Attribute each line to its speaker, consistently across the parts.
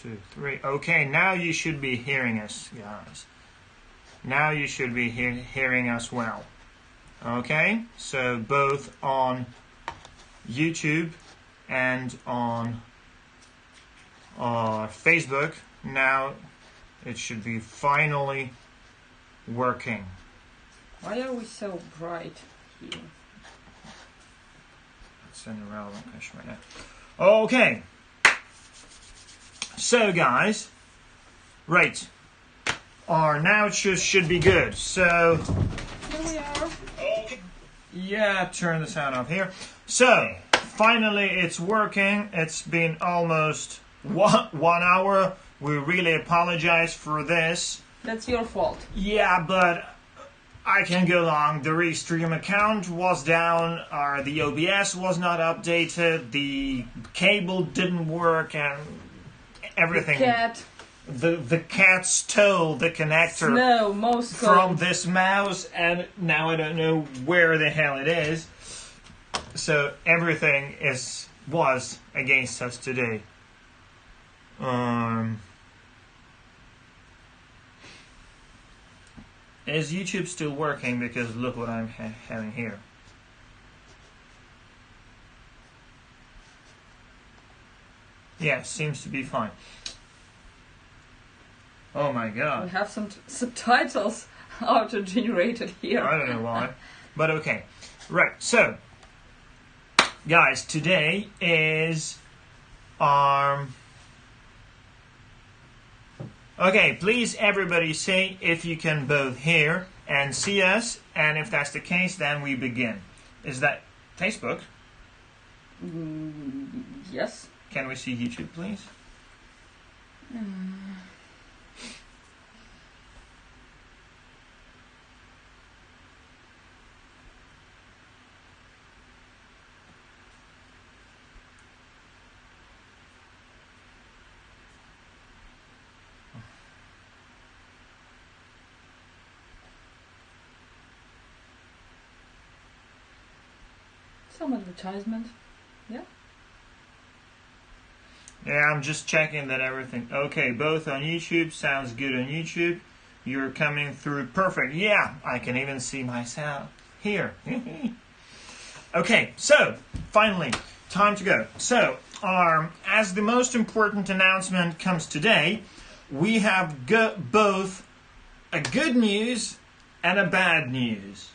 Speaker 1: 2, 3. Okay, now you should be hearing us, guys. Now you should be hearing us well. Okay, so both on YouTube and on Facebook. Now it should be finally working.
Speaker 2: Why are we so bright here?
Speaker 1: That's an irrelevant question right now. Okay. So guys, right. Now it should be good. So
Speaker 2: Here we are.
Speaker 1: yeah, turn the sound off here. So finally it's working. It's been almost one hour. We really apologize for this.
Speaker 2: That's your fault.
Speaker 1: Yeah, but I can go along. The Restream account was down, the OBS was not updated, the cable didn't work, and everything. The cat stole the connector from this mouse, and now I don't know where the hell it is. So everything was against us today. Is YouTube still working? Because look what I'm having here. Yeah, seems to be fine. Oh my god.
Speaker 2: We have some subtitles auto-generated here.
Speaker 1: I don't know why. But okay. Right, so guys, today is okay, please everybody say if you can both hear and see us, and if that's the case, then we begin. Is that Facebook?
Speaker 2: Yes.
Speaker 1: Can we see YouTube, please?
Speaker 2: Some advertisement. Yeah.
Speaker 1: Yeah, I'm just checking that everything. Okay, both on YouTube. Sounds good on YouTube. You're coming through perfect. Yeah, I can even see myself here. Okay, so finally, time to go. So, as the most important announcement comes today, we have both a good news and a bad news.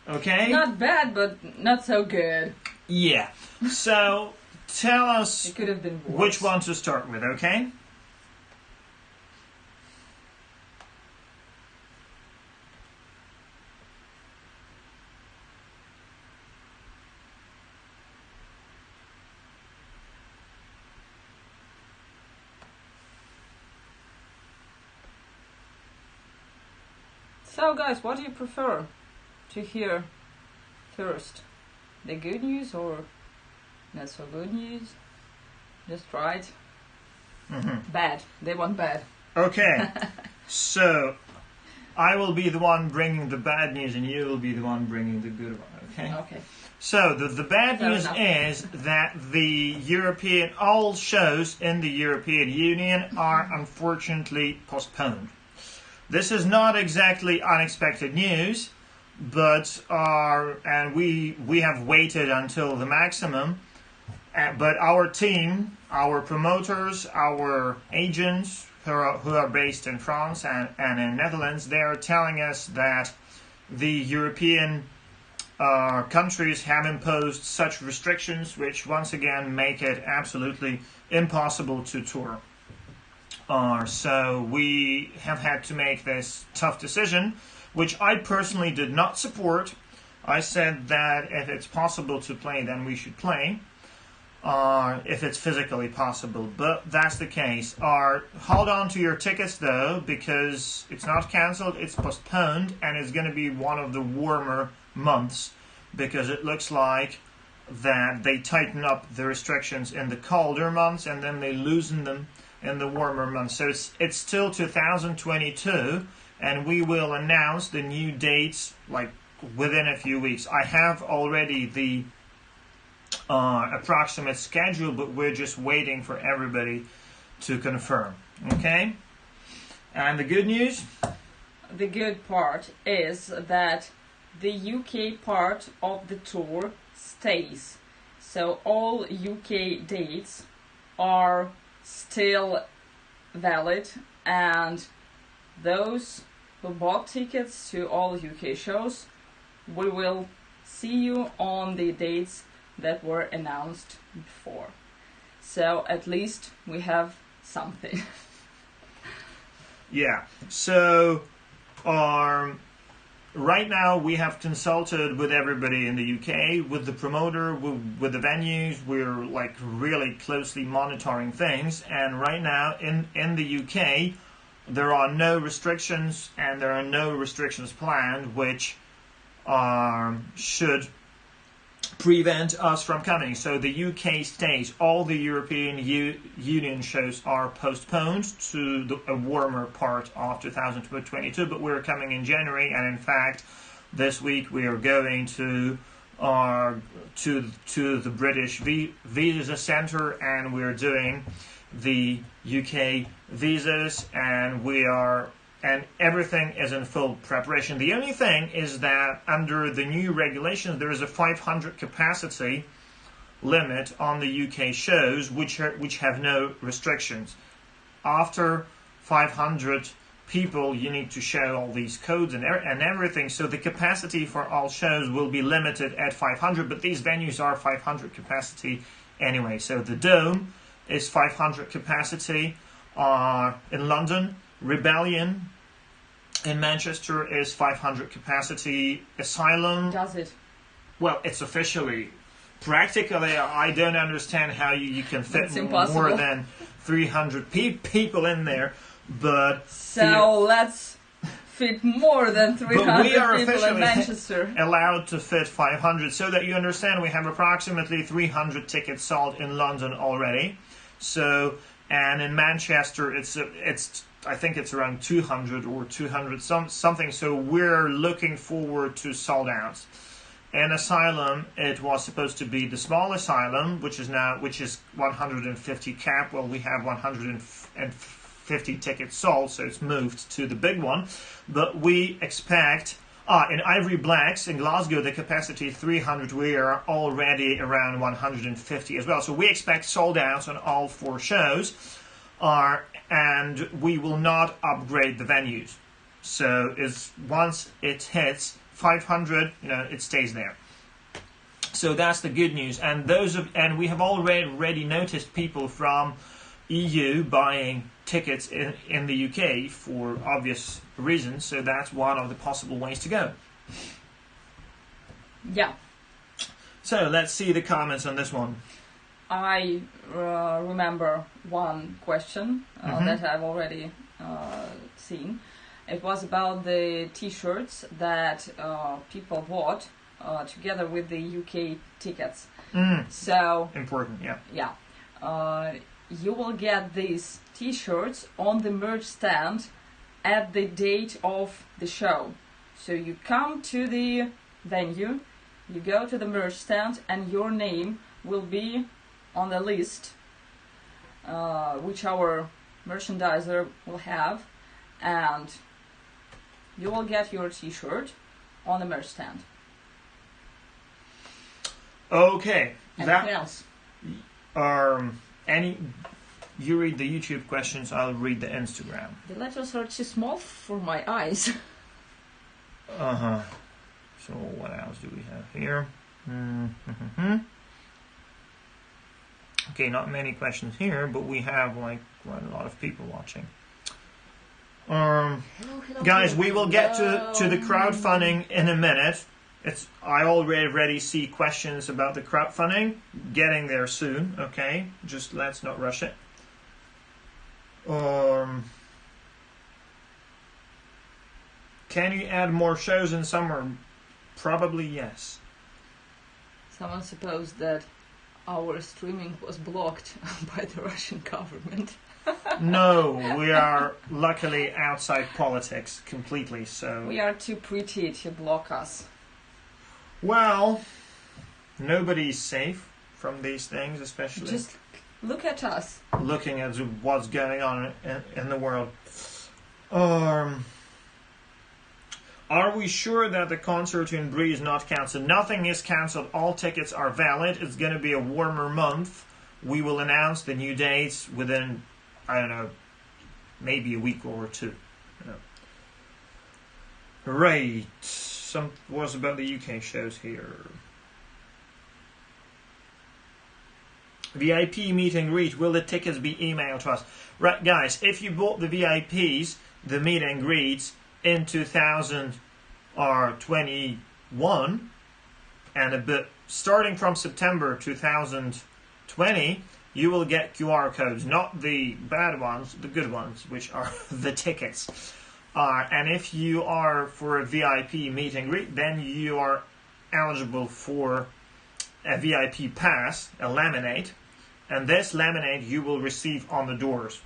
Speaker 1: Okay?
Speaker 2: Not bad, but not so good.
Speaker 1: Yeah. So, tell us
Speaker 2: it could have been worse.
Speaker 1: Which one to start with, okay?
Speaker 2: So guys, what do you prefer to hear first? The good news or not so good news? Just right. Bad. They want bad.
Speaker 1: Okay. So, I will be the one bringing the bad news and you will be the one bringing the good one, okay?
Speaker 2: Okay.
Speaker 1: So, the bad news is that all shows in the European Union are unfortunately postponed. This is not exactly unexpected news, but we have waited until the maximum. But our team, our promoters, our agents who are based in France and in Netherlands, they are telling us that the European countries have imposed such restrictions which once again make it absolutely impossible to tour. So we have had to make this tough decision, which I personally did not support. I said that if it's possible to play, then we should play. If it's physically possible, but that's the case. Hold on to your tickets though, because it's not cancelled, it's postponed, and it's going to be one of the warmer months, because it looks like that they tighten up the restrictions in the colder months and then they loosen them in the warmer months. So it's still 2022, and we will announce the new dates like within a few weeks. I have already the approximate schedule, but we're just waiting for everybody to confirm. Okay? And the good news?
Speaker 2: The good part is that the UK part of the tour stays. So all UK dates are still valid, and those who bought tickets to all UK shows, we will see you on the dates that were announced before. So at least we have something.
Speaker 1: Yeah. So right now we have consulted with everybody in the UK, with the promoter, with the venues. We're like really closely monitoring things, and right now in the UK there are no restrictions, and there are no restrictions planned which should prevent us from coming. So the UK stays. All the European Union shows are postponed to a warmer part of 2022, but we're coming in January, and in fact this week we are going to the British Visa Centre, and we're doing the UK visas, and everything is in full preparation. The only thing is that under the new regulations there is a 500 capacity limit on the UK shows, which have no restrictions. After 500 people, you need to show all these codes and everything. So the capacity for all shows will be limited at 500, but these venues are 500 capacity anyway. So the Dome is 500 capacity in London. Rebellion in Manchester is 500 capacity. Asylum.
Speaker 2: Does it?
Speaker 1: Well, it's officially. Practically, I don't understand how you can fit more than 300 people in there. But
Speaker 2: so let's fit more than 300
Speaker 1: we are
Speaker 2: people in Manchester.
Speaker 1: Allowed to fit 500, so that you understand, we have approximately 300 tickets sold in London already. So, and in Manchester, it's I think it's around 200 or 200 something. So we're looking forward to sold outs. In Asylum, it was supposed to be the small Asylum, which is 150 cap. Well, we have 150 tickets sold, so it's moved to the big one. But we expect in Ivory Blacks in Glasgow, the capacity is 300. We are already around 150 as well. So we expect sold outs on all 4 shows. And we will not upgrade the venues. So once it hits 500, it stays there. So that's the good news. And we have already noticed people from EU buying tickets in the UK for obvious reasons. So that's one of the possible ways to go.
Speaker 2: Yeah.
Speaker 1: So let's see the comments on this one.
Speaker 2: I remember one question that I've already seen. It was about the T-shirts that people bought together with the UK tickets. So
Speaker 1: important, yeah.
Speaker 2: Yeah. You will get these T-shirts on the merch stand at the date of the show. So you come to the venue, you go to the merch stand, and your name will be on the list, which our merchandiser will have, and you will get your T-shirt on the merch stand.
Speaker 1: Okay.
Speaker 2: Anything else?
Speaker 1: You read the YouTube questions, I'll read the Instagram.
Speaker 2: The letters are too small for my eyes.
Speaker 1: So what else do we have here? Okay, not many questions here, but we have quite a lot of people watching. Guys, we will get to the crowdfunding in a minute. I already see questions about the crowdfunding. Getting there soon, okay? Just let's not rush it. Can you add more shows in summer? Probably yes.
Speaker 2: Someone supposed that our streaming was blocked by the Russian government.
Speaker 1: No, we are luckily outside politics completely, so...
Speaker 2: We are too pretty to block us.
Speaker 1: Well, nobody's safe from these things, especially...
Speaker 2: Just Look at us.
Speaker 1: Looking at what's going on in the world. Are we sure that the concert in Bree is not cancelled? Nothing is cancelled. All tickets are valid. It's going to be a warmer month. We will announce the new dates within, I don't know, maybe a week or two. Right. Some was about the UK shows here. VIP meet and greet. Will the tickets be emailed to us? Right, guys. If you bought the VIPs, the meet and greets in 2021, and a bit starting from September 2020, you will get QR codes, not the bad ones, the good ones, which are the tickets. And if you are for a VIP meet and greet, then you are eligible for a VIP pass, a laminate, and this laminate you will receive on the doors.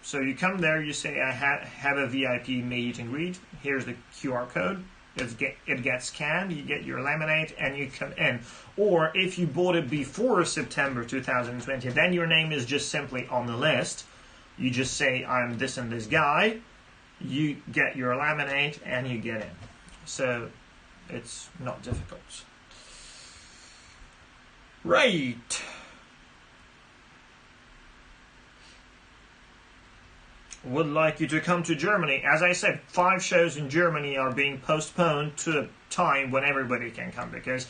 Speaker 1: So you come there, you say, I have a VIP meet and greet, here's the QR code, it gets scanned, you get your laminate, and you come in. Or if you bought it before September 2020, then your name is just simply on the list. You just say, I'm this and this guy, you get your laminate, and you get in. So it's not difficult. Right. Would like you to come to Germany. As I said, 5 shows in Germany are being postponed to a time when everybody can come, because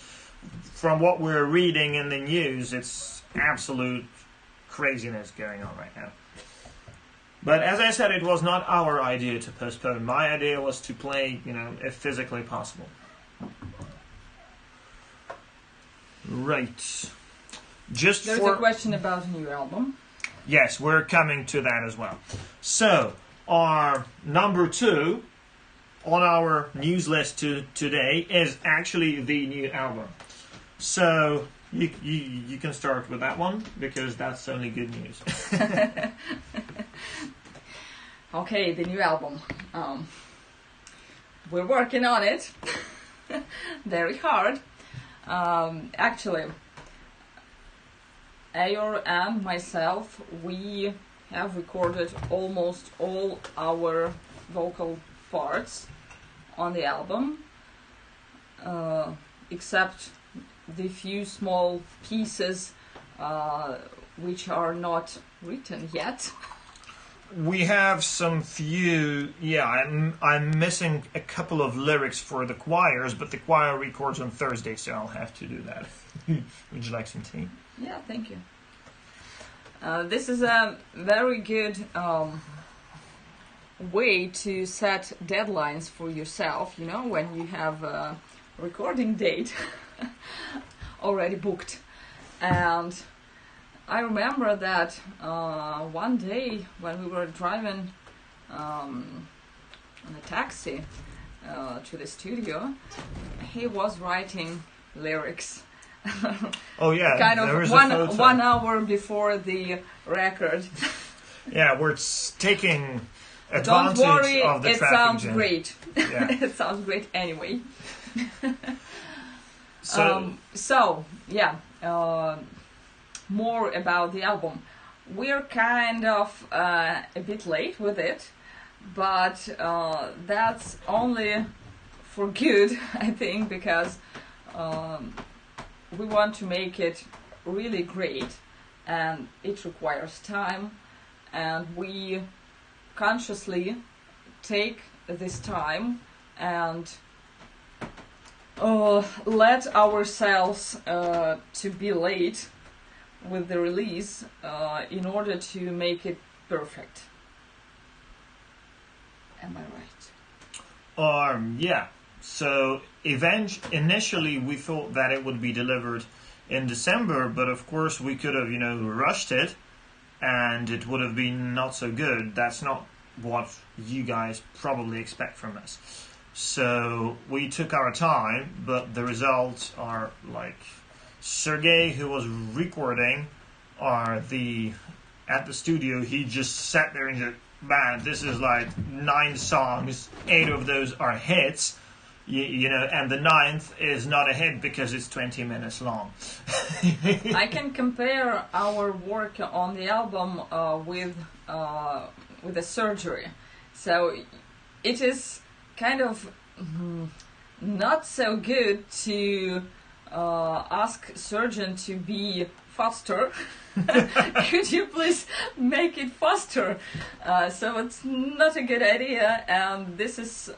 Speaker 1: from what we're reading in the news, it's absolute craziness going on right now. But as I said, it was not our idea to postpone. My idea was to play, if physically possible. Right. There's
Speaker 2: a question about a new album.
Speaker 1: Yes, we're coming to that as well. So, our number 2 on our news list today is actually the new album. So, you can start with that one, because that's only good news.
Speaker 2: Okay, the new album. We're working on it. Very hard. Actually, Ayor and myself, we have recorded almost all our vocal parts on the album, except the few small pieces which are not written yet.
Speaker 1: We have some few, I'm missing a couple of lyrics for the choirs, but the choir records on Thursday, so I'll have to do that. Would you like some tea?
Speaker 2: Yeah, thank you. This is a very good way to set deadlines for yourself, when you have a recording date already booked. And I remember that one day when we were driving in a taxi to the studio, he was writing lyrics.
Speaker 1: Oh yeah,
Speaker 2: kind of one hour before the record.
Speaker 1: Yeah, we're taking advantage
Speaker 2: Don't worry,
Speaker 1: of the
Speaker 2: it
Speaker 1: traffic
Speaker 2: sounds
Speaker 1: jam.
Speaker 2: Great.
Speaker 1: Yeah.
Speaker 2: It sounds great anyway. More about the album. We're kind of a bit late with it, but that's only for good, I think, because we want to make it really great, and it requires time, and we consciously take this time and let ourselves to be late with the release in order to make it perfect. Am I right?
Speaker 1: Yeah. So initially we thought that it would be delivered in December, but of course we could have, rushed it, and it would have been not so good. That's not what you guys probably expect from us. So we took our time, but the results are like Sergey, who was recording, at the studio, he just sat there and said, man, this is like 9 songs, 8 of those are hits. and the 9th is not a hit because it's 20 minutes long.
Speaker 2: I can compare our work on the album with the surgery. So it is kind of not so good to ask surgeon to be faster. Could you please make it faster? So it's not a good idea, and this is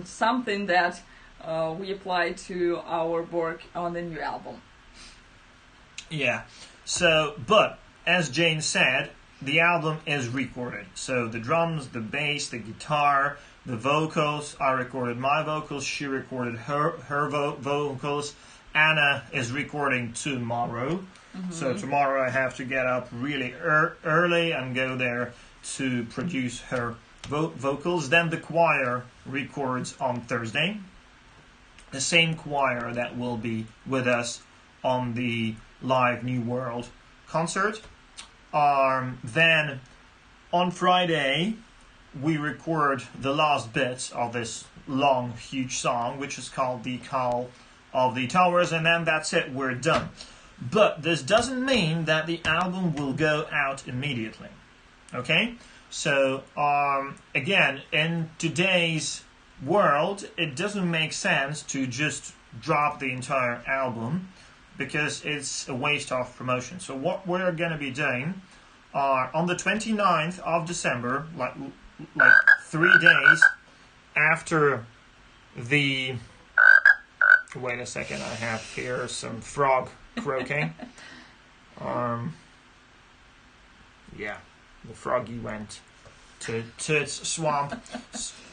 Speaker 2: something that we apply to our work on the new album.
Speaker 1: Yeah. So, but as Jane said, the album is recorded. So the drums, the bass, the guitar, the vocals, I recorded my vocals, she recorded her vocals. Anna is recording tomorrow. Mm-hmm. So tomorrow I have to get up really early and go there to produce her vocals. Then the choir records on Thursday. The same choir that will be with us on the live New World concert. Then on Friday we record the last bits of this long, huge song, which is called The Call of the Towers, and then that's it, we're done. But this doesn't mean that the album will go out immediately. Okay? So, again, in today's world, it doesn't make sense to just drop the entire album because it's a waste of promotion. So what we're going to be doing on the 29th of December, like 3 days after the... Wait a second, I have here some frog croaking. Yeah, the froggy went to its swamp.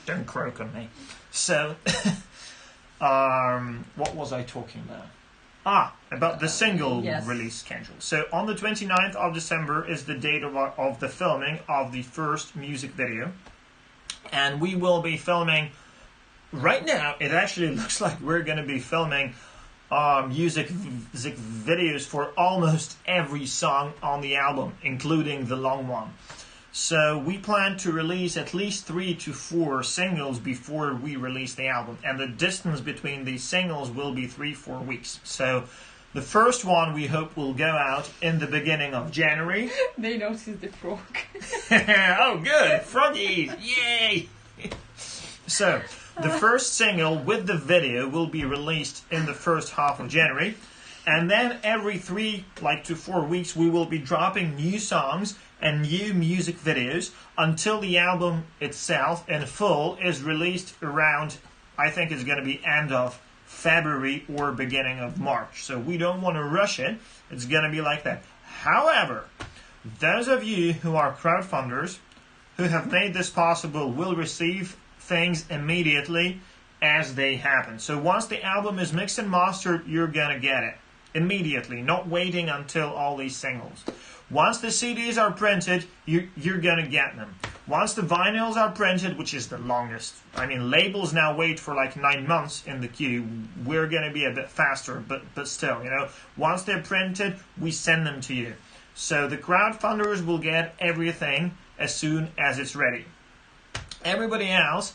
Speaker 1: Don't croak on me. So, what was I talking about? About the single release schedule. So on the 29th of December is the date of the filming of the first music video. And we will be filming... Right now, it actually looks like we're going to be filming music videos for almost every song on the album, including the long one. So we plan to release at least 3 to 4 singles before we release the album. And the distance between these singles will be 3-4 weeks. So the first one we hope will go out in the beginning of January.
Speaker 2: They noticed the frog.
Speaker 1: Oh, good. Froggies. Yay. So... The first single with the video will be released in the first half of January. And then every 3 to 4 weeks we will be dropping new songs and new music videos until the album itself in full is released around, I think it's going to be end of February or beginning of March. So we don't want to rush it. It's going to be like that. However, those of you who are crowdfunders who have made this possible will receive things immediately as they happen. So once the album is mixed and mastered, you're gonna get it immediately, not waiting until all these singles. Once the CDs are printed, you're gonna get them. Once the vinyls are printed, which is the longest, labels now wait for 9 months in the queue. We're gonna be a bit faster, but still, once they're printed, we send them to you. So the crowdfunders will get everything as soon as it's ready. Everybody else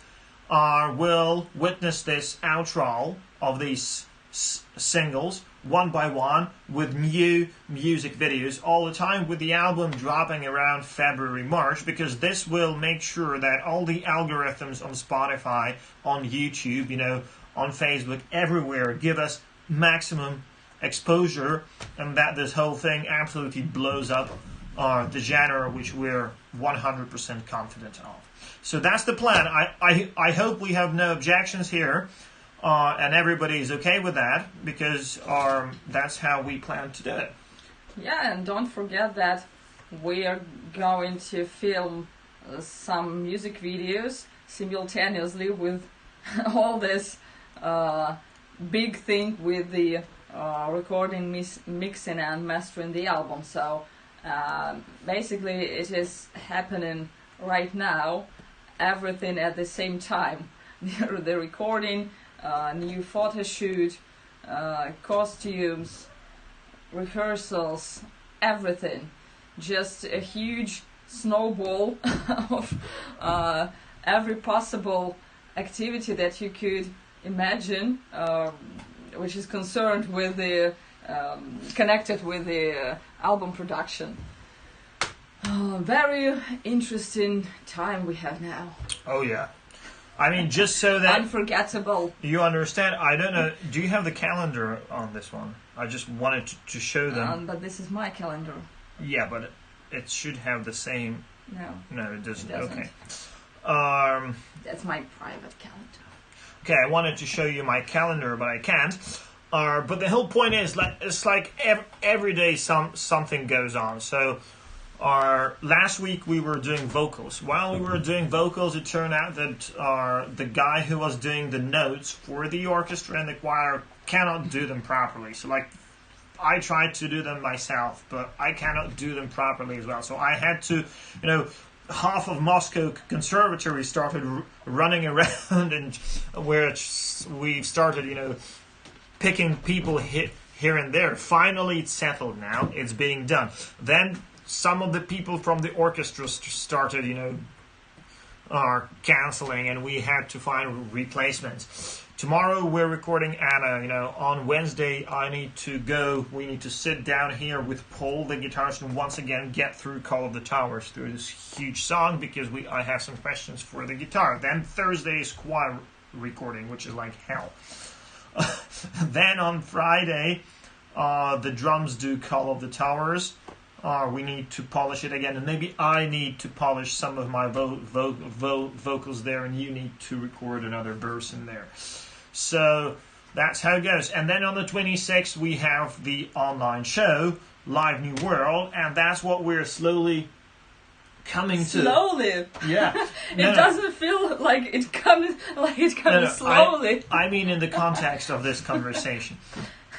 Speaker 1: will witness this outro of these singles one by one with new music videos all the time, with the album dropping around February, March, because this will make sure that all the algorithms on Spotify, on YouTube, on Facebook, everywhere give us maximum exposure, and that this whole thing absolutely blows up the genre, which we're 100% confident of. So that's the plan. I hope we have no objections here, and everybody's okay with that, because that's how we plan to do it.
Speaker 2: Yeah, and don't forget that we are going to film some music videos simultaneously with all this big thing with the recording, mixing and mastering the album. So basically it is happening right now, everything at the same time. The recording, new photo shoot, costumes, rehearsals, everything. Just a huge snowball of every possible activity that you could imagine, which is concerned with the connected with the album production. Very interesting time we have now.
Speaker 1: Oh yeah. I mean, just so that
Speaker 2: unforgettable.
Speaker 1: You understand, I don't know, do you have the calendar on this one? I just wanted to show them.
Speaker 2: But this is my calendar.
Speaker 1: Yeah, but it should have the same...
Speaker 2: No,
Speaker 1: it doesn't.
Speaker 2: It doesn't.
Speaker 1: Okay.
Speaker 2: That's my private calendar.
Speaker 1: Okay, I wanted to show you my calendar, but I can't. But the whole point is, it's like every day something goes on. So... last week we were doing vocals. While we were doing vocals, it turned out that the guy who was doing the notes for the orchestra and the choir cannot do them properly. So I tried to do them myself, but I cannot do them properly as well. So I had to, half of Moscow Conservatory started running around, and where we started, picking people here and there. Finally, it's settled now. It's being done. Then some of the people from the orchestra started, are canceling, and we had to find replacements. Tomorrow we're recording Anna. On Wednesday we need to sit down here with Paul, the guitarist, and once again get through Call of the Towers, through this huge song, because I have some questions for the guitar. Then Thursday is choir recording, which is like hell. Then on Friday, the drums do Call of the Towers. We need to polish it again, and maybe I need to polish some of my vocals there, and you need to record another verse in there. So that's how it goes. And then on the 26th, we have the online show, Live New World, and that's what we're slowly coming to.
Speaker 2: Slowly?
Speaker 1: Yeah.
Speaker 2: Doesn't feel like it comes slowly.
Speaker 1: I mean in the context of this conversation.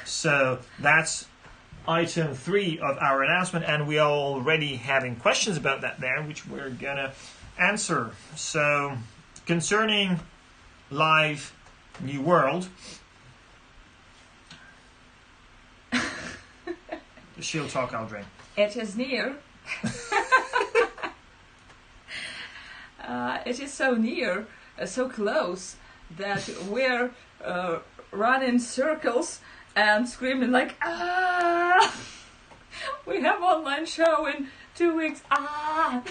Speaker 1: So that's item 3 of our announcement, and we are already having questions about that there, which we're gonna answer. So, concerning Live New World, she'll talk, I'll drink.
Speaker 2: It is near. It is so near, so close, that we're running circles and screaming like, ah! We have online show in 2 weeks, ah!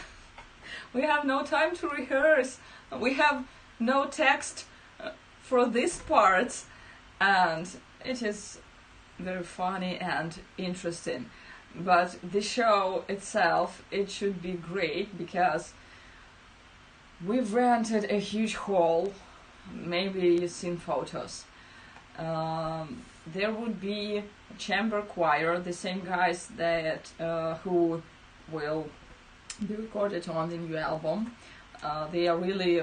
Speaker 2: We have no time to rehearse. We have no text for this part. And it is very funny and interesting. But the show itself, it should be great, because we've rented a huge hall. Maybe you've seen photos. There would be a chamber choir, the same guys that who will be recorded on the new album. They are really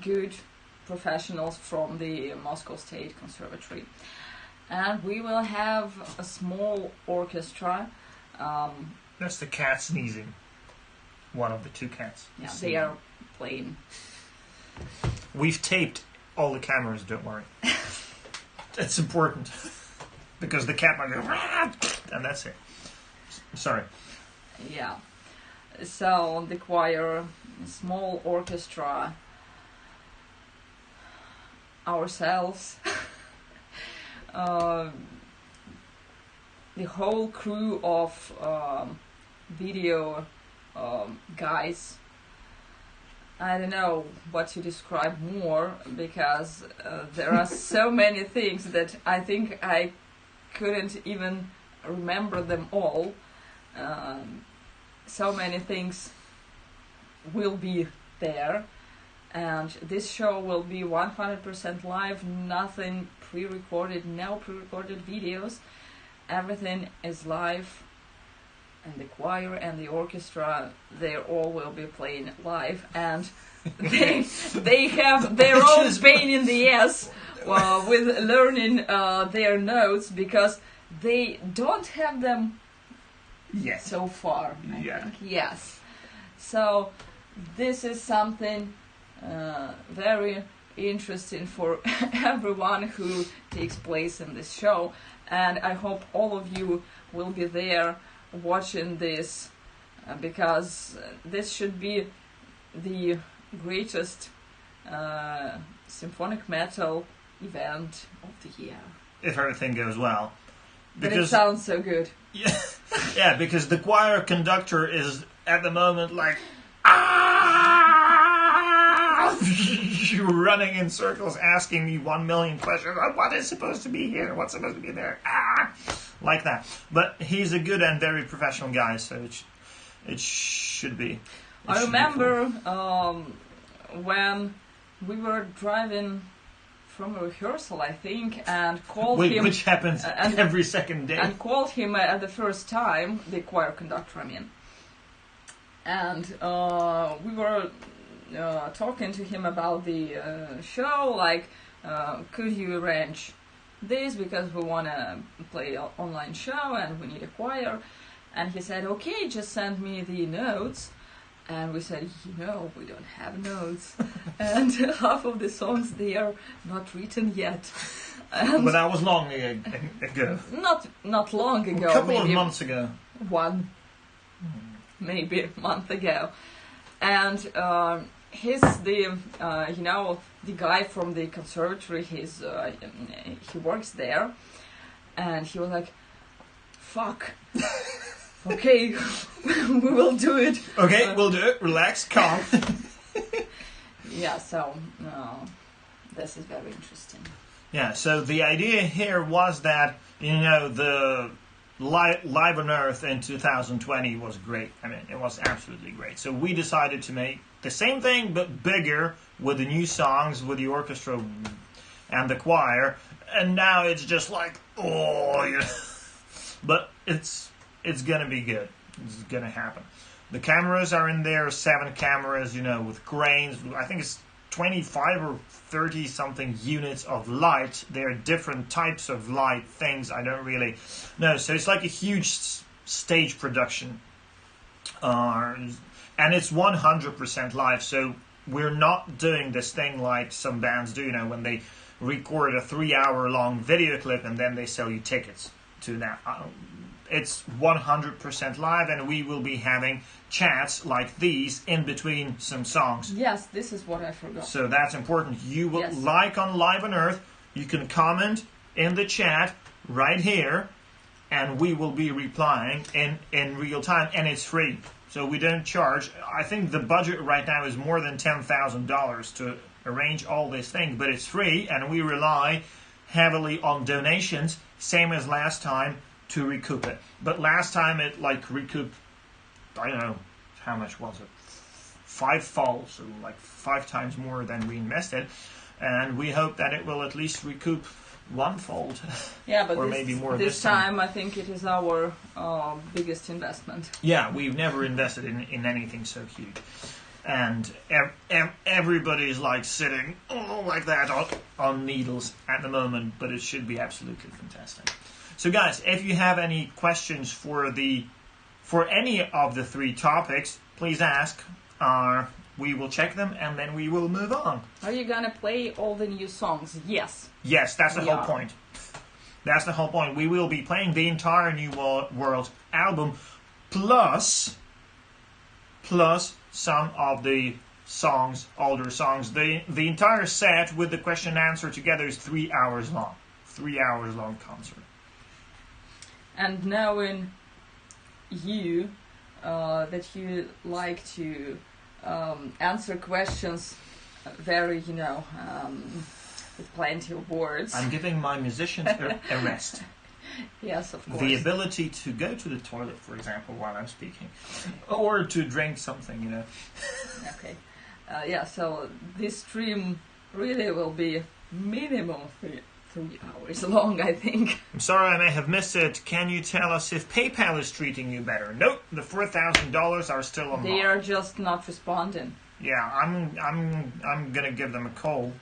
Speaker 2: good professionals from the Moscow State Conservatory. And we will have a small orchestra.
Speaker 1: That's the cat sneezing. One of the 2 cats.
Speaker 2: Yeah, they are playing.
Speaker 1: We've taped all the cameras, don't worry. It's important, because the cat might go, and that's it. Sorry.
Speaker 2: Yeah. So the choir, small orchestra, ourselves, the whole crew of video guys. I don't know what to describe more, because there are so many things that I think I couldn't even remember them all. So many things will be there, and this show will be 100% live, nothing pre-recorded, no pre-recorded videos. Everything is live. And the choir and the orchestra, they all will be playing live, and they have their own pain in the ass with learning their notes, because they don't have them
Speaker 1: yet
Speaker 2: so far. I
Speaker 1: yeah.
Speaker 2: think. Yes. So this is something very interesting for everyone who takes place in this show, and I hope all of you will be there watching this, because this should be the greatest symphonic metal event of the year.
Speaker 1: If everything goes well.
Speaker 2: But it sounds so good.
Speaker 1: Yeah, yeah, because the choir conductor is at the moment like running in circles, asking me 1 million questions. What is supposed to be here? What's supposed to be there? Like that. But he's a good and very professional guy, so it should be.
Speaker 2: I remember when we were driving from a rehearsal, I think, and called him...
Speaker 1: Which happens every second day.
Speaker 2: And called him at the first time, the choir conductor, I mean. And we were talking to him about the show, like, could you arrange this, because we want to play an online show and we need a choir. And he said, okay, just send me the notes. And we said, we don't have notes. And half of the songs, they are not written yet. And
Speaker 1: but that was long ago.
Speaker 2: Not long ago.
Speaker 1: A couple of months ago.
Speaker 2: Maybe a month ago. And he's the guy from the conservatory. He works there. And he was like, fuck. Okay, we will do it.
Speaker 1: Okay, we'll do it. Relax, calm.
Speaker 2: Yeah, so this is very interesting.
Speaker 1: Yeah, so the idea here was that, the Live on Earth in 2020 was great. I mean, it was absolutely great. So we decided to make the same thing, but bigger, with the new songs, with the orchestra and the choir. And now it's just like, But it's gonna be good. It's gonna happen. The cameras are in there, 7 cameras, with cranes. I think it's 25 or 30 something units of light. There are different types of light things. I don't really know. So it's like a huge stage production. And it's 100% live. So we're not doing this thing like some bands do, when they record a 3-hour long video clip and then they sell you tickets to that. It's 100% live, and we will be having chats like these in between some songs.
Speaker 2: Yes, this is what I forgot.
Speaker 1: So that's important. You will like on Live on Earth. You can comment in the chat right here, and we will be replying in real time, and it's free. So we don't charge. I think the budget right now is more than $10,000 to arrange all these things, but it's free, and we rely heavily on donations, same as last time, to recoup it. But last time it recouped, I don't know, how much was it? 5-fold, so 5 times more than we invested. And we hope that it will at least recoup 1-fold.
Speaker 2: Yeah, but
Speaker 1: or maybe more
Speaker 2: this time I think it is our biggest investment.
Speaker 1: Yeah, we've never invested in anything so huge. And everybody's sitting like that on needles at the moment, but it should be absolutely fantastic. So guys, if you have any questions for any of the 3 topics, please ask. We will check them and then we will move on.
Speaker 2: Are you gonna play all the new songs? Yes.
Speaker 1: Yes, that's the whole point. That's the whole point. We will be playing the entire New World album plus some of the songs, older songs. The entire set with the question and answer together is 3 hours long. 3 hours long concert. And
Speaker 2: knowing you, that you like to answer questions very, with plenty of words.
Speaker 1: I'm giving my musicians a rest.
Speaker 2: Yes, of course.
Speaker 1: The ability to go to the toilet, for example, while I'm speaking. Or to drink something,
Speaker 2: Okay. So this stream really will be minimum 3 hours long, I think.
Speaker 1: I'm sorry I may have missed it. Can you tell us if PayPal is treating you better? Nope, the $4,000 are still on.
Speaker 2: They are just not responding.
Speaker 1: Yeah, I'm gonna give them a call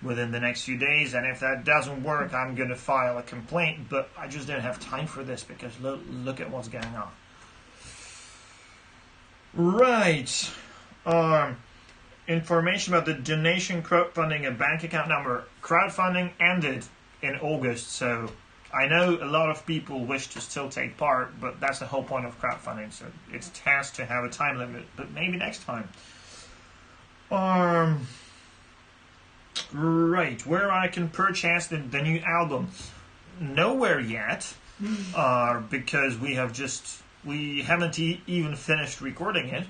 Speaker 1: within the next few days, and if that doesn't work, I'm gonna file a complaint. But I just don't have time for this because look at what's going on. Right. Information about the donation, crowdfunding, and bank account number. Crowdfunding ended in August, so I know a lot of people wish to still take part, but that's the whole point of crowdfunding, so it has to have a time limit, but maybe next time. Right, where I can purchase the new album. Nowhere yet, because we haven't even finished recording it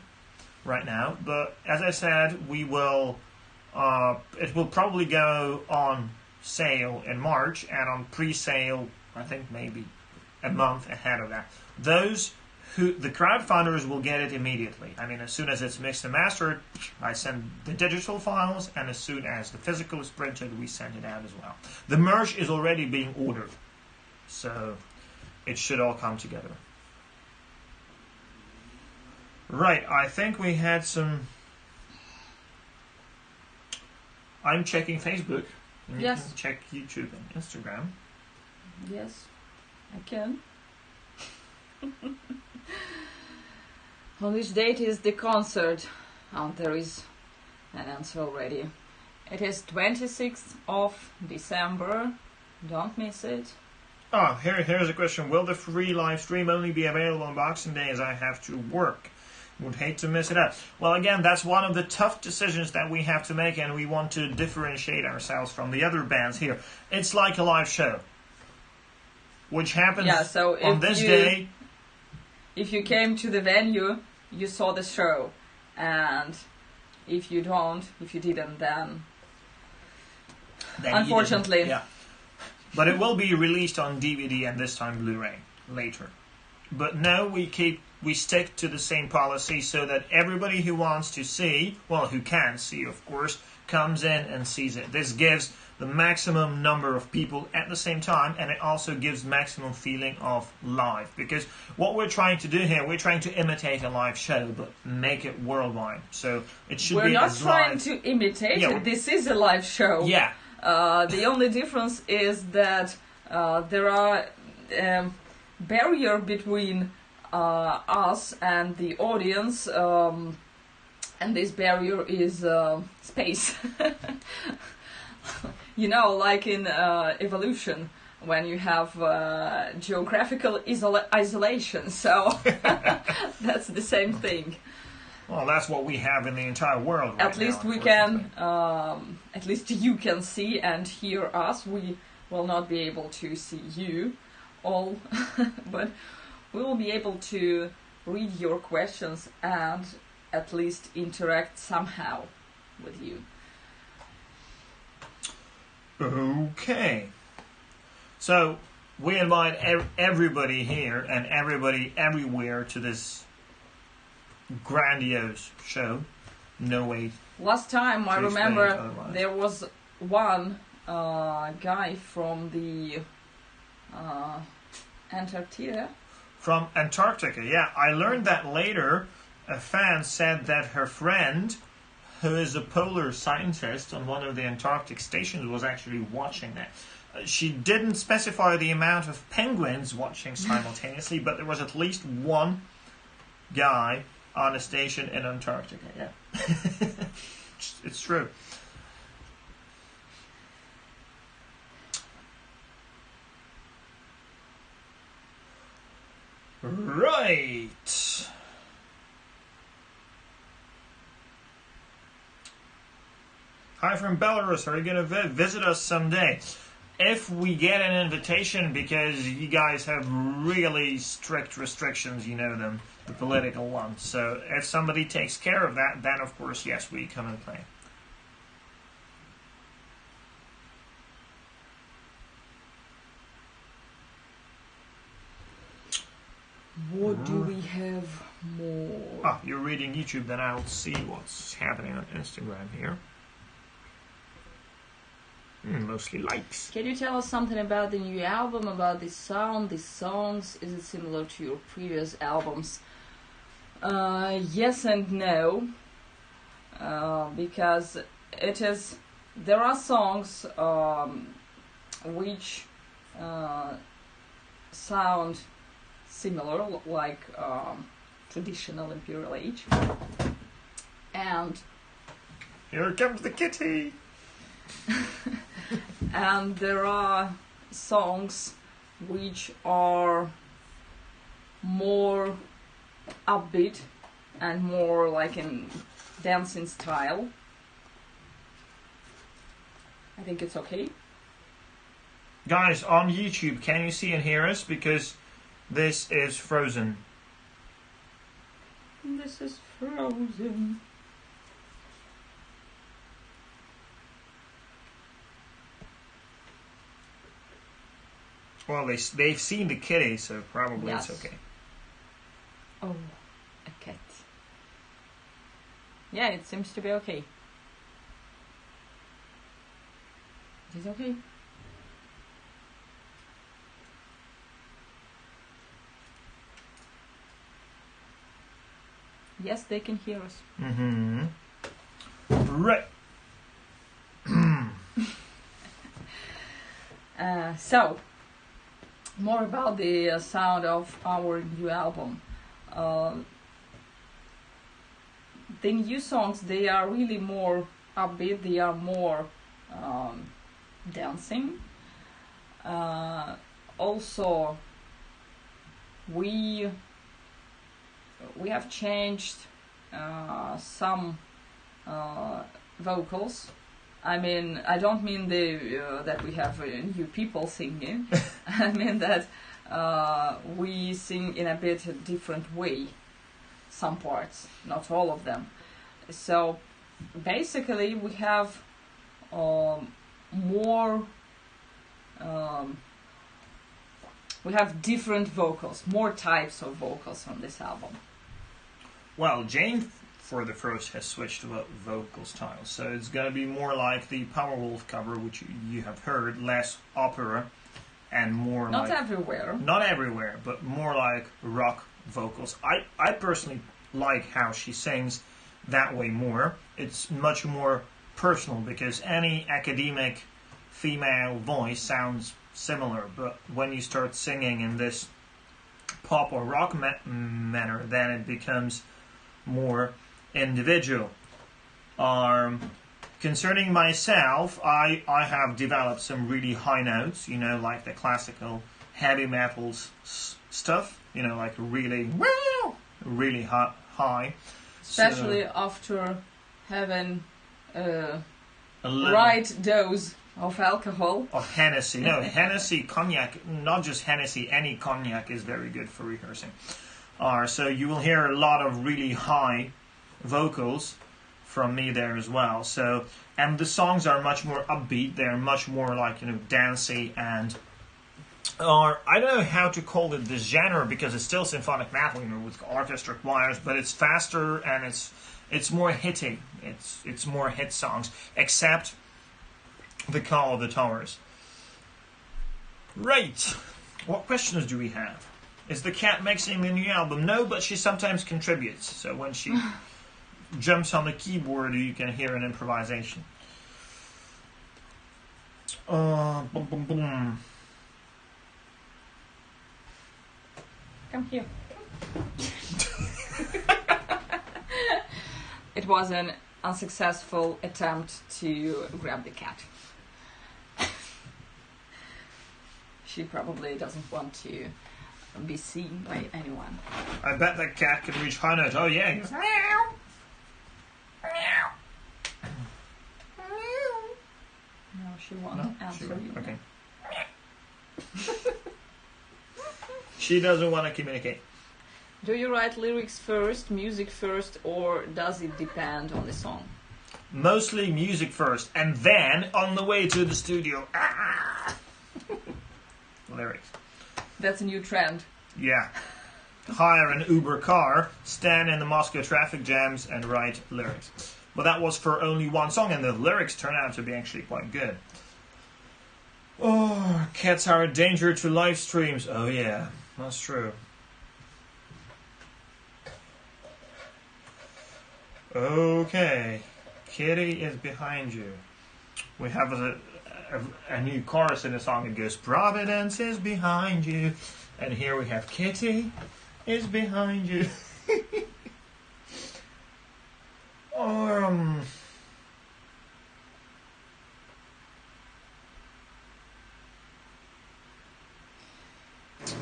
Speaker 1: right now. But as I said, we will. It will probably go on sale in March and on pre-sale, I think maybe a month ahead of that. The crowdfunders will get it immediately. I mean, as soon as it's mixed and mastered, I send the digital files, and as soon as the physical is printed, we send it out as well. The merch is already being ordered, so it should all come together. Right, I think we had some... I'm checking Facebook. And
Speaker 2: yes.
Speaker 1: You can check YouTube and Instagram.
Speaker 2: Yes, I can. On which date is the concert? There is an answer already. It is 26th of December. Don't miss it.
Speaker 1: Oh, here's a question. Will the free live stream only be available on Boxing Day as I have to work? Would hate to miss it out. Well, again, that's one of the tough decisions that we have to make, and we want to differentiate ourselves from the other bands here. It's like a live show, which happens on this day.
Speaker 2: If you came to the venue, you saw the show, and if you didn't, then unfortunately.
Speaker 1: Yeah. But it will be released on DVD and this time Blu-ray later. But no, we stick to the same policy so that everybody who wants to see, well, who can see, of course, comes in and sees it. This gives the maximum number of people at the same time, and it also gives maximum feeling of live. Because what we're trying to do here, we're trying to imitate a live show, but make it worldwide. So it should be as live.
Speaker 2: We're not trying to imitate it. This is a live show.
Speaker 1: Yeah.
Speaker 2: The only difference is that there are barrier between us and the audience, and this barrier is space. Like in evolution, when you have geographical isolation. So that's the same thing.
Speaker 1: Well, that's what we have in the entire world right
Speaker 2: At least
Speaker 1: now,
Speaker 2: we can, at least you can see and hear us. We will not be able to see you all, but we will be able to read your questions and at least interact somehow with you.
Speaker 1: Okay. So, we invite everybody here and everybody everywhere to this grandiose show. No way.
Speaker 2: Last time I remember there was one guy from the Antarctica.
Speaker 1: From Antarctica, yeah. I learned that later. A fan said that her friend, who is a polar scientist on one of the Antarctic stations, was actually watching that. She didn't specify the amount of penguins watching simultaneously, but there was at least one guy on a station in Antarctica, yeah. It's true. Right. Hi from Belarus. Are you going to visit us someday? If we get an invitation, because you guys have really strict restrictions, you know them, the political ones. So if somebody takes care of that, then of course, yes, we come and play.
Speaker 2: What do we have more?
Speaker 1: Ah, you're reading YouTube, then I'll see what's happening on Instagram here. Mostly likes.
Speaker 2: Can you tell us something about the new album, about the sound, the songs? Is it similar to your previous albums? Yes and no. Because there are songs which sound similar, like traditional Imperial Age. And
Speaker 1: here comes the kitty!
Speaker 2: And there are songs which are more upbeat and more like in dancing style. I think it's okay.
Speaker 1: Guys, on YouTube, can you see and hear us? Because this is frozen.
Speaker 2: This is frozen.
Speaker 1: Well, they've seen the kitty, so probably
Speaker 2: Yes.
Speaker 1: it's okay.
Speaker 2: Oh, a cat. Yeah, it seems to be okay. It is okay. Yes, they can hear us.
Speaker 1: Mm-hmm. Right.
Speaker 2: So, more about the sound of our new album. The new songs, they are really more upbeat, they are more dancing. Also, we have changed some vocals. I mean, I don't mean that we have new people singing. I mean that we sing in a bit different way. Some parts, not all of them. So basically, we have more. We have different vocals, more types of vocals on this album.
Speaker 1: Well, Jane, for the first, has switched to vocal style, so it's gonna be more like the Powerwolf cover, which you have heard, less opera, and more
Speaker 2: Not
Speaker 1: like...
Speaker 2: everywhere.
Speaker 1: Not everywhere, but more like rock vocals. I personally like how she sings that way more. It's much more personal, because any academic female voice sounds similar, but when you start singing in this pop or rock manner, then it becomes more individual. Concerning myself, I have developed some really high notes, you know, like the classical heavy metal stuff, you know, like really high.
Speaker 2: Especially after having
Speaker 1: A little
Speaker 2: right dose of alcohol.
Speaker 1: of Hennessy. No, Hennessy, cognac, not just Hennessy, any cognac is very good for rehearsing. So you will hear a lot of really high vocals from me there as well. So, and the songs are much more upbeat. They're much more like, you know, dancey, and I don't know how to call it this genre, because it's still symphonic metal, you know, with orchestra choirs, but it's faster and it's more hitting. It's more hit songs, except the Call of the Towers. Right. What questions do we have? Is the cat mixing the new album? No, but she sometimes contributes. So when she jumps on the keyboard, you can hear an improvisation. Boom, boom, boom.
Speaker 2: Come here. It was an unsuccessful attempt to grab the cat. She probably doesn't want to be seen by anyone.
Speaker 1: I bet that cat can reach high notes. Oh yeah. He goes, meow. Meow.
Speaker 2: No, she won't answer you.
Speaker 1: Okay. She doesn't want to communicate.
Speaker 2: Do you write lyrics first, music first, or does it depend on the song?
Speaker 1: Mostly music first, and then on the way to the studio, lyrics.
Speaker 2: That's a new trend.
Speaker 1: Yeah. Hire an Uber car, stand in the Moscow traffic jams, and write lyrics. But that was for only one song, and the lyrics turned out to be actually quite good. Oh, cats are a danger to live streams. Oh yeah, that's true. Okay, Kitty is behind you. We have a new chorus in the song. It goes, Providence is behind you. And here we have Kitty is behind you.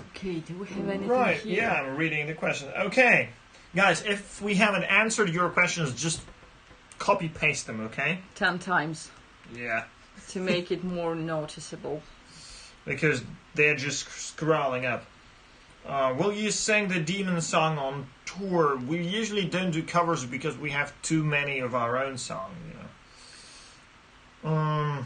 Speaker 2: Okay, do we have anything
Speaker 1: Right,
Speaker 2: here?
Speaker 1: yeah, I'm reading the question. Okay, guys, if we haven't answered your questions, just copy-paste them, okay?
Speaker 2: 10 times.
Speaker 1: Yeah.
Speaker 2: to make it more noticeable.
Speaker 1: Because they're just scrolling up. Will you sing the Demon song on tour? We usually don't do covers because we have too many of our own songs. You know?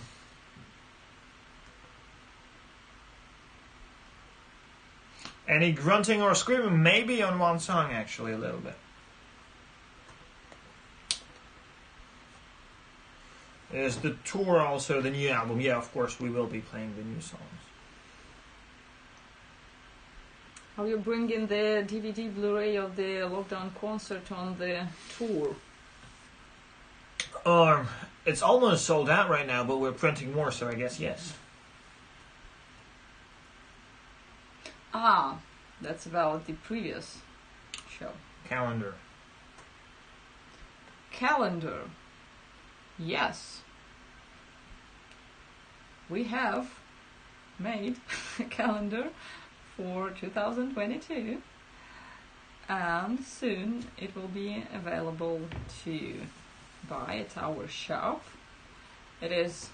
Speaker 1: Any grunting or screaming? Maybe on one song, actually, a little bit. Is the tour also the new album? Yeah, of course, we will be playing the new songs.
Speaker 2: Are you bringing the DVD Blu-ray of the lockdown concert on the tour?
Speaker 1: It's almost sold out right now, but we're printing more, so I guess yes.
Speaker 2: Ah, that's about the previous show.
Speaker 1: Calendar.
Speaker 2: Yes. We have made a calendar for 2022, and soon it will be available to buy at our shop. It is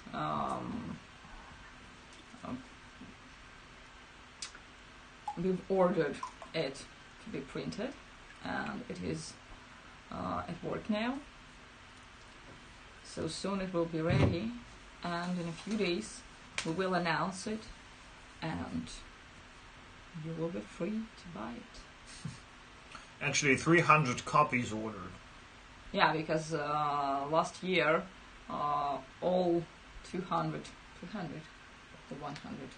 Speaker 2: we've ordered it to be printed, and it is at work now. So soon it will be ready, and in a few days we will announce it, and you will be free to buy it.
Speaker 1: Actually, 300 copies ordered.
Speaker 2: Yeah, because last year all 200 the 100.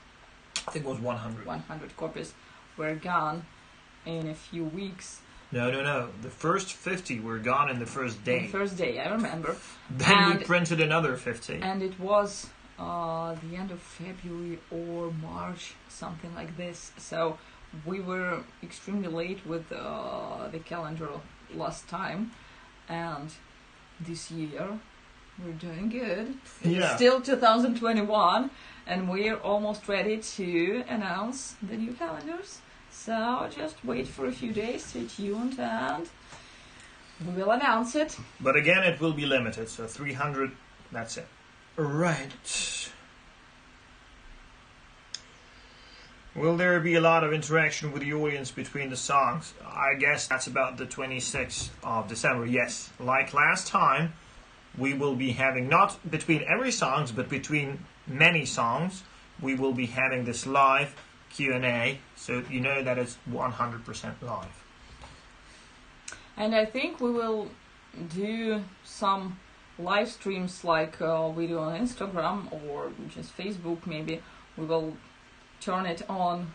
Speaker 1: I think it was 100.
Speaker 2: 100 copies were gone in a few weeks.
Speaker 1: No. The first 50 were gone in the first day.
Speaker 2: The first day, I remember.
Speaker 1: Then we printed another 50.
Speaker 2: And it was the end of February or March, something like this. So we were extremely late with the calendar last time. And this year, we're doing good.
Speaker 1: Yeah.
Speaker 2: It's still 2021, and we're almost ready to announce the new calendars. So just wait for a few days, stay tuned, and we will announce it.
Speaker 1: But again, it will be limited, so 300, that's it. Right. Will there be a lot of interaction with the audience between the songs? I guess that's about the 26th of December, yes. Like last time, we will be having, not between every songs, but between many songs, we will be having this live Q&A, so you know that it's 100% live.
Speaker 2: And I think we will do some live streams like we do on Instagram or just Facebook maybe. We will turn it on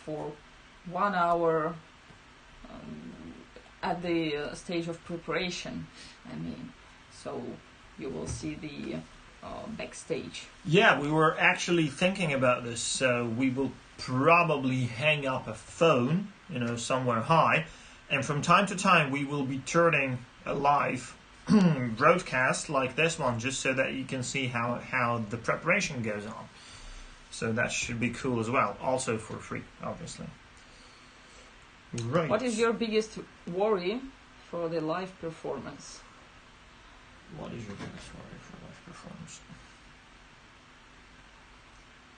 Speaker 2: for 1 hour at the stage of preparation, I mean. So you will see the backstage.
Speaker 1: Yeah, we were actually thinking about this. So we will probably hang up a phone, somewhere high, and from time to time we will be turning a live broadcast like this one, just so that you can see how the preparation goes on. So that should be cool as well, also for free, obviously. Right.
Speaker 2: What is your biggest worry for the live performance?
Speaker 1: What is your biggest worry for live performance?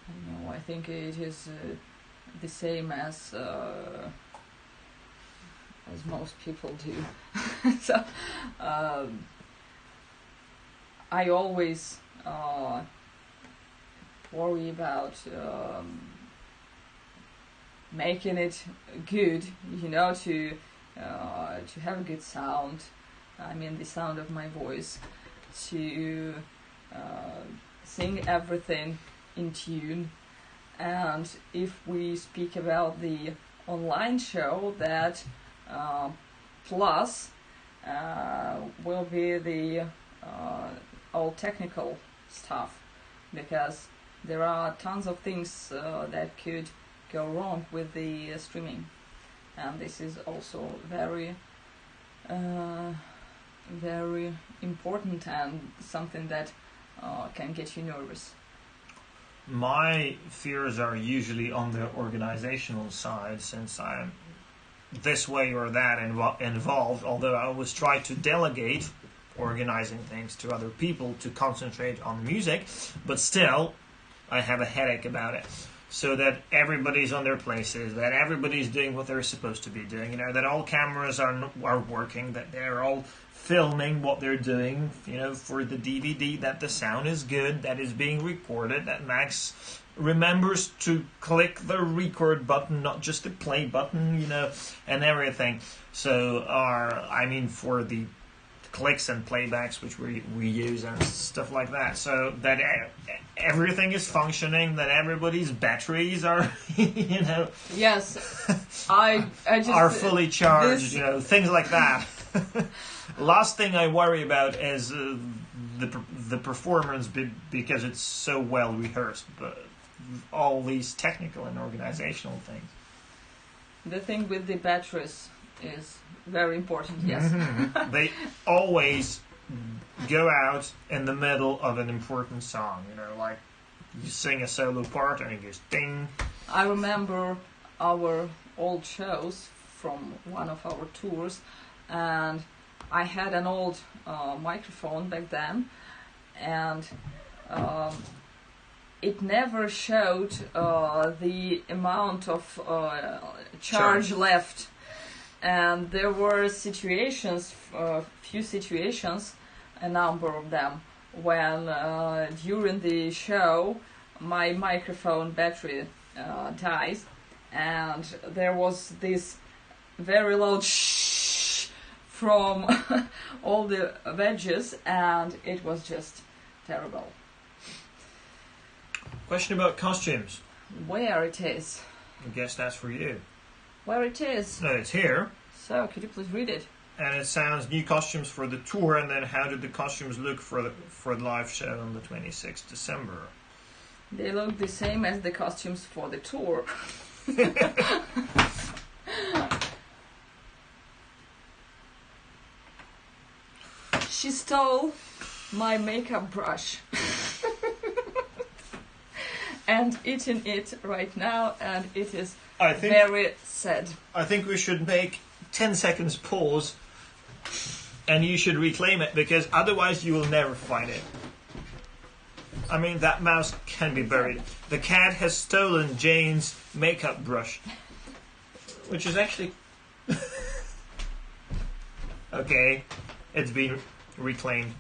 Speaker 2: I don't know, I think it is the same as most people do. So I always worry about making it good, to have a good sound. I mean, the sound of my voice, to sing everything in tune. And if we speak about the online show, that plus will be the all technical stuff, because there are tons of things that could go wrong with the streaming, and this is also very very important and something that can get you nervous.
Speaker 1: My fears are usually on the organizational side, since I'm this way or that involved, although I always try to delegate organizing things to other people to concentrate on music, but still, I have a headache about it. So that everybody's on their places, that everybody's doing what they're supposed to be doing, that all cameras are working, that they're all filming what they're doing, for the DVD, that the sound is good, that is being recorded, that Max remembers to click the record button, not just the play button, and everything. So, for the clicks and playbacks which we use and stuff like that, so that everything is functioning, that everybody's batteries are
Speaker 2: yes, I just
Speaker 1: are fully charged, things like that. Last thing I worry about is the performance because it's so well rehearsed, but all these technical and organizational things.
Speaker 2: The thing with the batteries is very important, yes.
Speaker 1: Mm-hmm. They always go out in the middle of an important song, like you sing a solo part and it goes ding.
Speaker 2: I remember our old shows from one of our tours, and I had an old microphone back then, and it never showed the amount of charge left. And there were situations, few situations, a number of them, when during the show my microphone battery dies, and there was this very loud shh from all the wedges, and it was just terrible.
Speaker 1: Question about costumes.
Speaker 2: Where it is?
Speaker 1: I guess that's for you.
Speaker 2: Where it is?
Speaker 1: No, it's here.
Speaker 2: So, could you please read it?
Speaker 1: And it sounds new costumes for the tour, and then how did the costumes look for the live show on the 26th December?
Speaker 2: They look the same as the costumes for the tour. She stole my makeup brush and eating it right now, and it is very sad.
Speaker 1: I think we should make 10 seconds pause, and you should reclaim it, because otherwise you will never find it. I mean, that mouse can be buried. The cat has stolen Jane's makeup brush, which is actually... Okay, it's been reclaimed.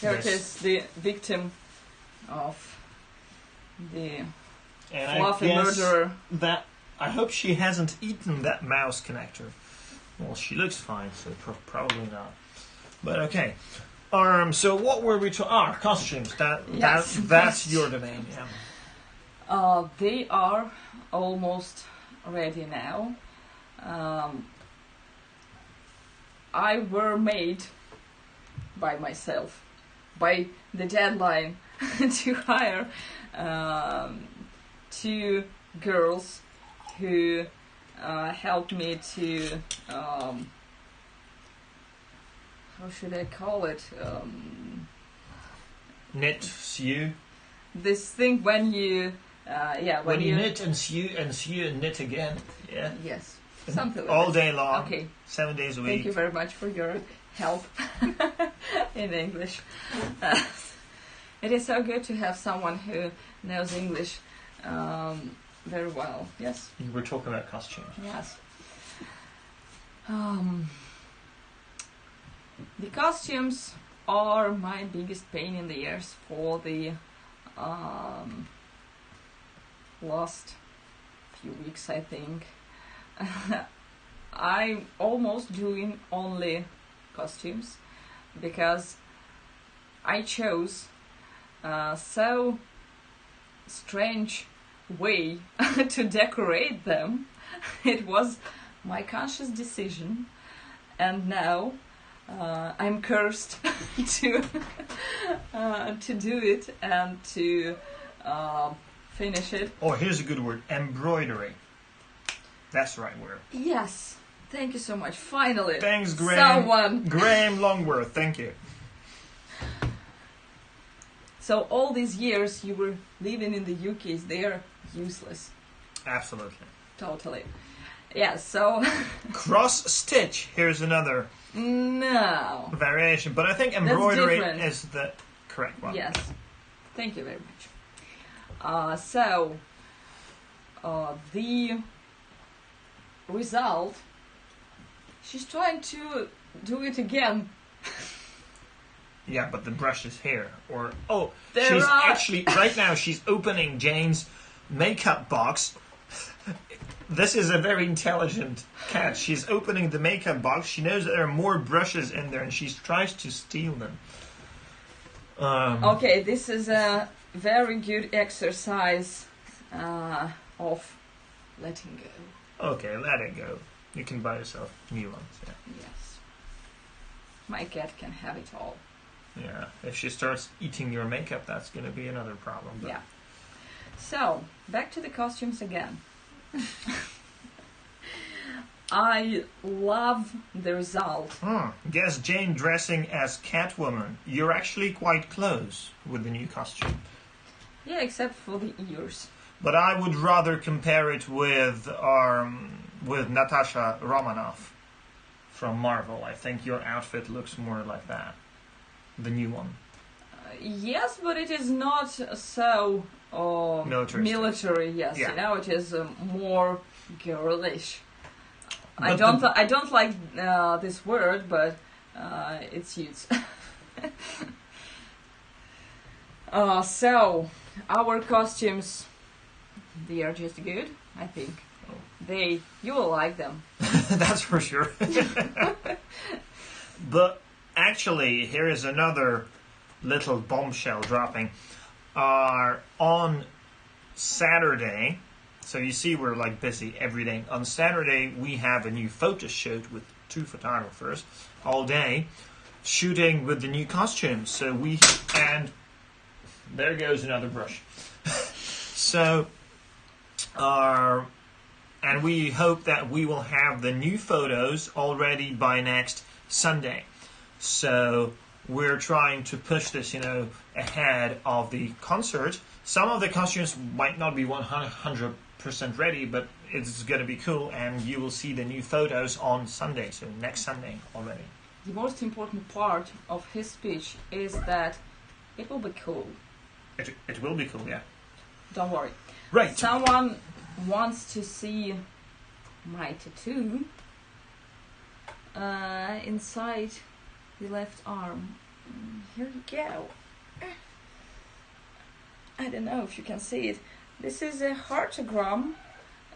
Speaker 2: Here it is, the victim of the fluffy murderer.
Speaker 1: I hope she hasn't eaten that mouse connector. Well, she looks fine, so probably not. But okay. So what were we to? Costumes. That's your domain. Yeah.
Speaker 2: They are almost ready now. I were made by myself, by the deadline, to hire 2 girls who helped me to how should I call it?
Speaker 1: Knit, sew.
Speaker 2: This thing when you
Speaker 1: when you knit and sew and knit again. Yeah.
Speaker 2: Yes. Something like
Speaker 1: all day long.
Speaker 2: Okay.
Speaker 1: 7 days a week.
Speaker 2: Thank you very much for your help in English. It is so good to have someone who knows English very well. Yes.
Speaker 1: You were talking about costumes.
Speaker 2: Yes. The costumes are my biggest pain in the ears for the last few weeks, I think. I'm almost doing only costumes because I chose so strange way to decorate them. It was my conscious decision, and now I'm cursed to do it and to finish it.
Speaker 1: Oh, here's a good word: embroidery. That's the right word.
Speaker 2: Yes. Thank you so much. Finally.
Speaker 1: Thanks, Graham.
Speaker 2: Someone.
Speaker 1: Graham Longworth. Thank you.
Speaker 2: So all these years you were living in the UK, they are useless.
Speaker 1: Absolutely.
Speaker 2: Totally. Yeah, so...
Speaker 1: Cross stitch. Here's another
Speaker 2: No.
Speaker 1: variation. But I think embroidery is the correct one.
Speaker 2: Yes. Thank you very much. The result... She's trying to do it again.
Speaker 1: Yeah, but the brush is here. Or actually right now she's opening Jane's makeup box. This is a very intelligent cat. She's opening the makeup box. She knows that there are more brushes in there, and she tries to steal them.
Speaker 2: Okay, this is a very good exercise of letting go.
Speaker 1: Okay, let it go. You can buy yourself new ones. Yeah.
Speaker 2: Yes. My cat can have it all.
Speaker 1: Yeah, if she starts eating your makeup, that's going to be another problem. But...
Speaker 2: Yeah. So, back to the costumes again. I love the result.
Speaker 1: Guess Jane dressing as Catwoman. You're actually quite close with the new costume.
Speaker 2: Yeah, except for the ears.
Speaker 1: But I would rather compare it with Natasha Romanoff from Marvel. I think your outfit looks more like that. The new one.
Speaker 2: Yes, but it is not so military. Yes,
Speaker 1: yeah.
Speaker 2: You know, it is more girlish.
Speaker 1: But
Speaker 2: I don't like this word, but it's used. So our costumes, they are just good. I think you will like them.
Speaker 1: That's for sure. But actually, here is another little bombshell dropping. On Saturday, so you see we're like busy every day. On Saturday, we have a new photo shoot with 2 photographers all day, shooting with the new costumes. So and there goes another brush. So, and we hope that we will have the new photos already by next Sunday. So we're trying to push this, ahead of the concert. Some of the costumes might not be 100% ready, but it's going to be cool, and you will see the new photos on Sunday, so next Sunday already.
Speaker 2: The most important part of his speech is that it will be cool.
Speaker 1: It will be cool, yeah.
Speaker 2: Don't worry.
Speaker 1: Right.
Speaker 2: Someone wants to see my tattoo inside the left arm. Here you go. I don't know if you can see it. This is a heartogram,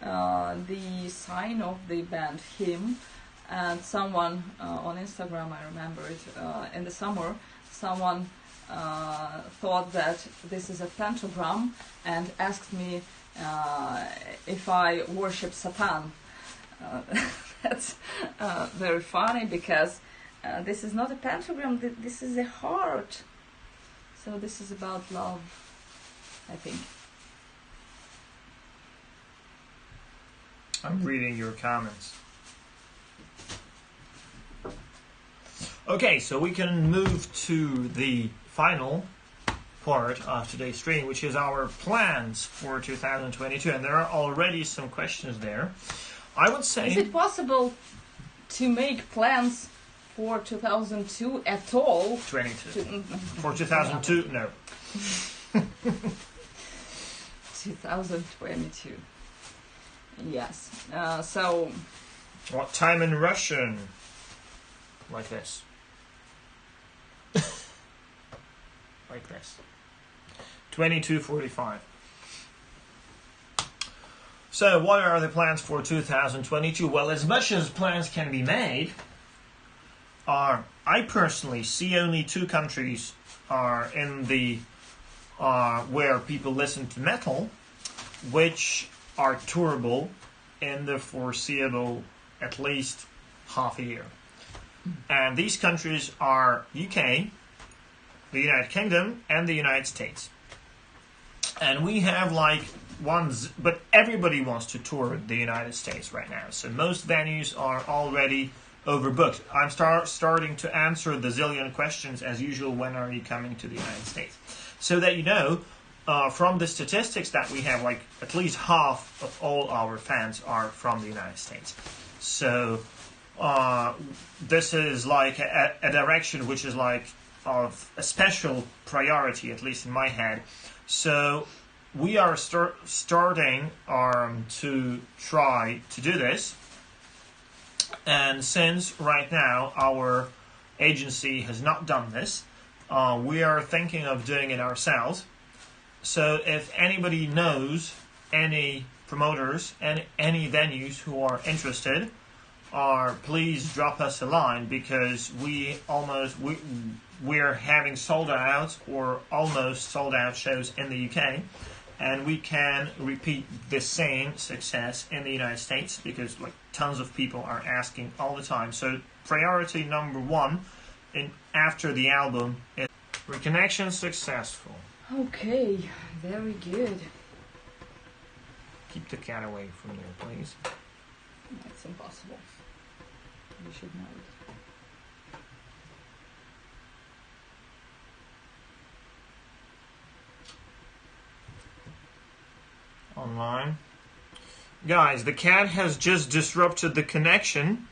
Speaker 2: the sign of the band Him. And someone on Instagram, I remember it, in the summer, someone thought that this is a pentagram and asked me if I worship Satan. That's very funny because this is not a pentagram, this is a heart. So this is about love, I think.
Speaker 1: I'm reading your comments. Okay, so we can move to the final part of today's stream, which is our plans for 2022. And there are already some questions there. I would say...
Speaker 2: Is it possible to make plans for 2002 at all?
Speaker 1: 22. For 2002, no.
Speaker 2: 2022. Yes. So...
Speaker 1: What time in Russian? Like this. Like this. 22:45. So, what are the plans for 2022? Well, as much as plans can be made, I personally see only 2 countries in the where people listen to metal, which are tourable in the foreseeable at least half a year. And these countries are UK, the United Kingdom, and the United States. And we have but everybody wants to tour the United States right now. So most venues are already overbooked. I'm starting to answer the zillion questions as usual, when are you coming to the United States? So that you know, from the statistics that we have, like at least half of all our fans are from the United States. So this is like a direction which is like of a special priority, at least in my head. So we are starting to try to do this. And since right now our agency has not done this, we are thinking of doing it ourselves. So if anybody knows any promoters and any venues who are interested, please drop us a line, because we're having sold out or almost sold out shows in the UK, and we can repeat the same success in the United States, because like tons of people are asking all the time. So priority number one after the album is reconnection successful.
Speaker 2: Okay, very good.
Speaker 1: Keep the cat away from there, please.
Speaker 2: That's impossible. You should know it.
Speaker 1: Online. Guys, the cat has just disrupted the connection.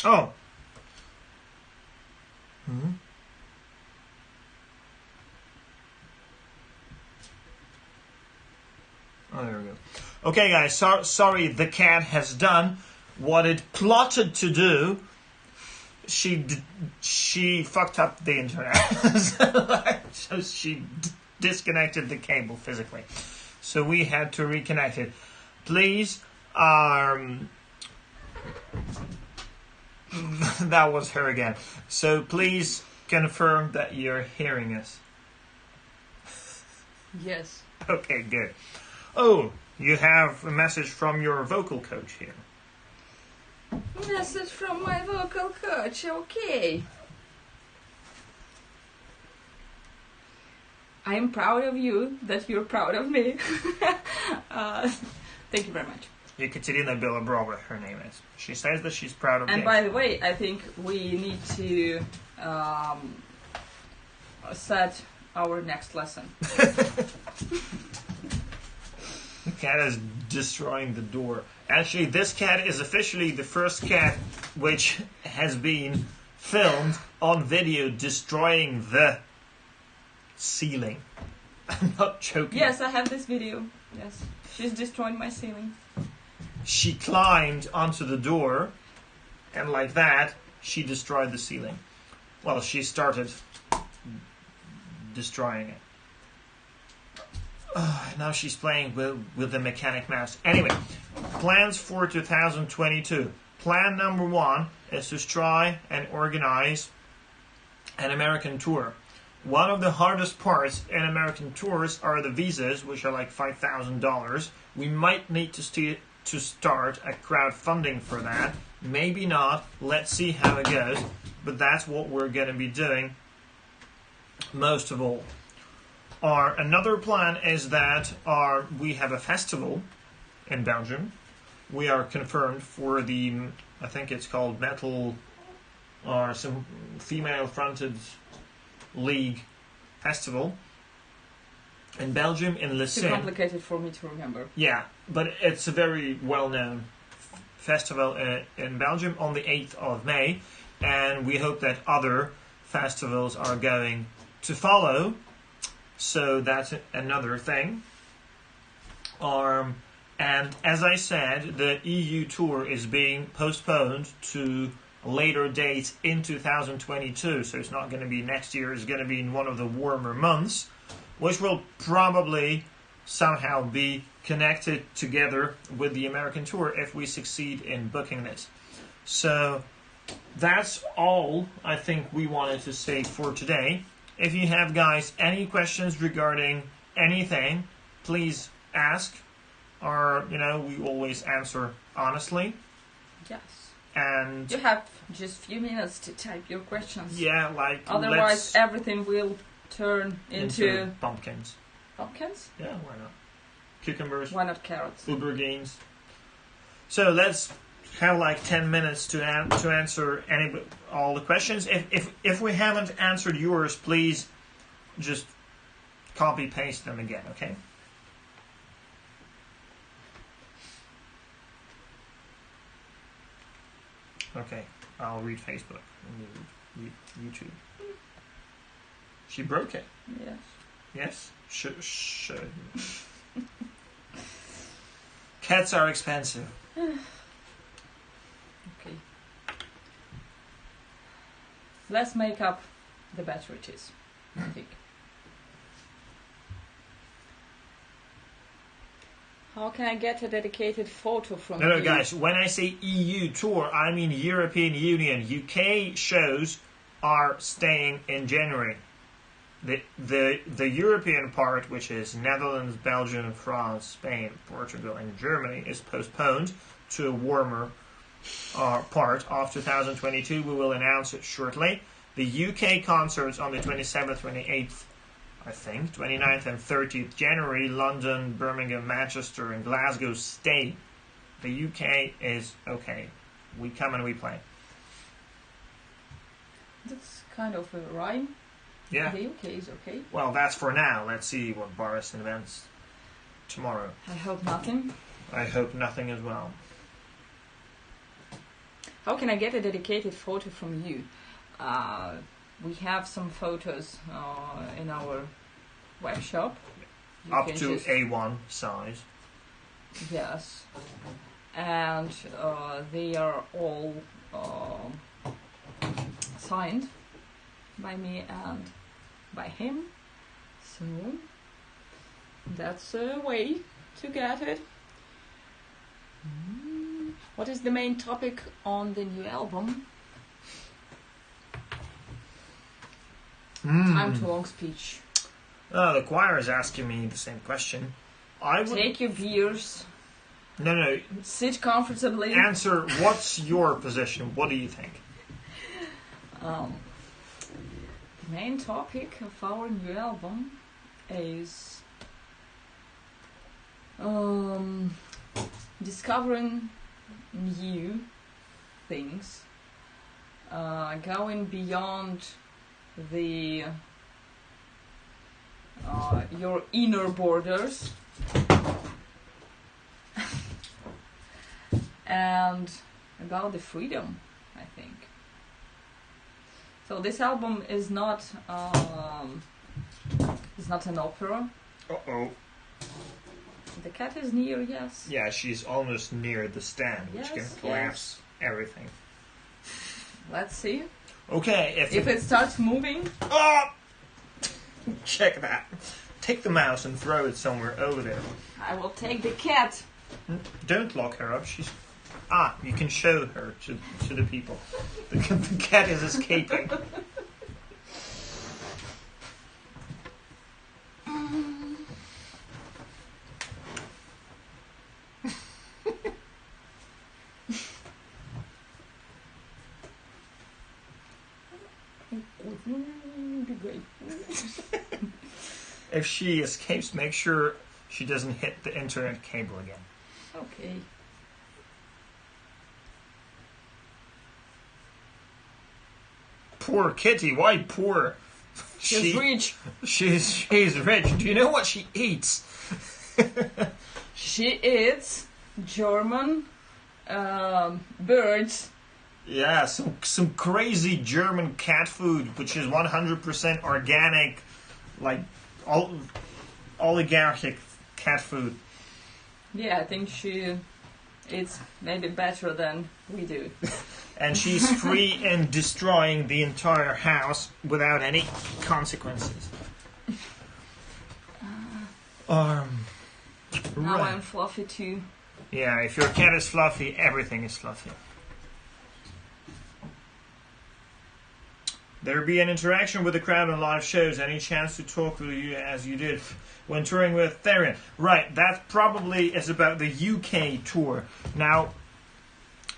Speaker 1: Oh. Oh, there we go. Okay, guys, sorry, the cat has done what it plotted to do. She fucked up the internet. So she disconnected the cable physically. So we had to reconnect it. Please, that was her again. So please confirm that you're hearing us.
Speaker 2: Yes.
Speaker 1: Okay, good. Oh, you have a message from your vocal coach here.
Speaker 2: Message from my vocal coach, okay. I am proud of you that you're proud of me. Thank you very much.
Speaker 1: Ekaterina Bilabrova, her name is. She says that she's proud of me.
Speaker 2: And by the way, I think we need to set our next lesson.
Speaker 1: The cat is destroying the door. Actually, this cat is officially the first cat which has been filmed on video destroying the ceiling. I'm not joking.
Speaker 2: Yes, I have this video. Yes, she's destroying my ceiling.
Speaker 1: She climbed onto the door, and like that, she destroyed the ceiling. Well, she started destroying it. Now she's playing with the mechanic mouse. Anyway, plans for 2022. Plan number one is to try and organize an American tour. One of the hardest parts in American tours are the visas, which are like $5,000. We might need to start a crowdfunding for that. Maybe not. Let's see how it goes. But that's what we're going to be doing most of all. Another plan is that we have a festival in Belgium. We are confirmed for the, I think it's called Metal, or some female-fronted league festival in Belgium, in Le
Speaker 2: Too complicated for me to remember.
Speaker 1: Yeah, but it's a very well-known festival in Belgium on the 8th of May, and we hope that other festivals are going to follow. So that's another thing. And as I said, the EU tour is being postponed to a later date in 2022. So it's not going to be next year. It's going to be in one of the warmer months, which will probably somehow be connected together with the American tour if we succeed in booking this. So that's all I think we wanted to say for today. If you have, guys, any questions regarding anything, please ask. Or, we always answer honestly.
Speaker 2: Yes.
Speaker 1: And
Speaker 2: you have just a few minutes to type your questions.
Speaker 1: Yeah, like...
Speaker 2: Otherwise, everything will turn into...
Speaker 1: pumpkins.
Speaker 2: Pumpkins?
Speaker 1: Yeah, why not? Cucumbers.
Speaker 2: Why not carrots?
Speaker 1: Aubergines. So let's have like 10 minutes to answer all the questions. If we haven't answered yours, please just copy paste them again, okay? Okay, I'll read Facebook and you read YouTube. She broke it.
Speaker 2: Yes.
Speaker 1: Yes? Cats are expensive.
Speaker 2: Okay. Let's make up the batteries, I think. How can I get a dedicated photo from you?
Speaker 1: No, guys, when I say EU tour, I mean European Union. UK shows are staying in January. The European part, which is Netherlands, Belgium, France, Spain, Portugal, and Germany, is postponed to a warmer part of 2022. We will announce it shortly. The UK concerts on the 27th, 28th, I think, 29th and 30th January, London, Birmingham, Manchester, and Glasgow stay. The UK is okay. We come and we play.
Speaker 2: That's kind of a rhyme.
Speaker 1: Yeah.
Speaker 2: The UK is okay.
Speaker 1: Well, that's for now. Let's see what Boris invents tomorrow.
Speaker 2: I hope nothing.
Speaker 1: I hope nothing as well.
Speaker 2: How can I get a dedicated photo from you? We have some photos in our web shop. You
Speaker 1: Up
Speaker 2: can
Speaker 1: to
Speaker 2: just-
Speaker 1: A1 size.
Speaker 2: Yes. And they are all signed by me and by him. So that's a way to get it. What is the main topic on the new album? Time to long speech.
Speaker 1: The choir is asking me the same question. I would
Speaker 2: Take your beers.
Speaker 1: no.
Speaker 2: Sit comfortably.
Speaker 1: Answer. What's your position? What do you think?
Speaker 2: The main topic of our new album is discovering new things, going beyond the your inner borders, and about the freedom, I think. So this album is not an opera.
Speaker 1: Uh-oh.
Speaker 2: The cat is near, yes.
Speaker 1: Yeah, she's almost near the stand, which
Speaker 2: Yes,
Speaker 1: can collapse everything.
Speaker 2: Let's see.
Speaker 1: Okay,
Speaker 2: If it starts moving.
Speaker 1: Oh! Check that. Take the mouse and throw it somewhere over there.
Speaker 2: I will take the cat.
Speaker 1: Don't lock her up. She's... you can show her to the people. The cat is escaping. If she escapes, make sure she doesn't hit the internet cable again.
Speaker 2: Okay.
Speaker 1: Poor kitty. Why poor?
Speaker 2: She's rich.
Speaker 1: She's rich. Do you know what she eats?
Speaker 2: She eats German birds.
Speaker 1: Yeah, some crazy German cat food, which is 100% organic, like oligarchic cat food.
Speaker 2: Yeah, I think she eats maybe better than we do.
Speaker 1: And she's free in destroying the entire house without any consequences.
Speaker 2: Now
Speaker 1: Right.
Speaker 2: I'm fluffy too.
Speaker 1: Yeah, if your cat is fluffy, everything is fluffy. There be an interaction with the crowd on live shows. Any chance to talk with you as you did when touring with Therian? Right, that probably is about the UK tour. Now,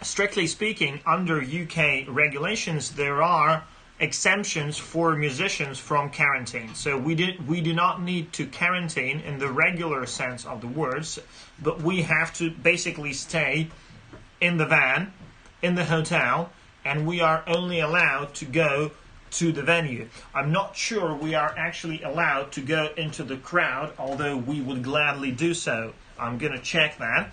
Speaker 1: strictly speaking, under UK regulations, there are exemptions for musicians from quarantine. So we do not need to quarantine in the regular sense of the words, but we have to basically stay in the van, in the hotel, and we are only allowed to go to the venue. I'm not sure we are actually allowed to go into the crowd, although we would gladly do so. I'm gonna check that.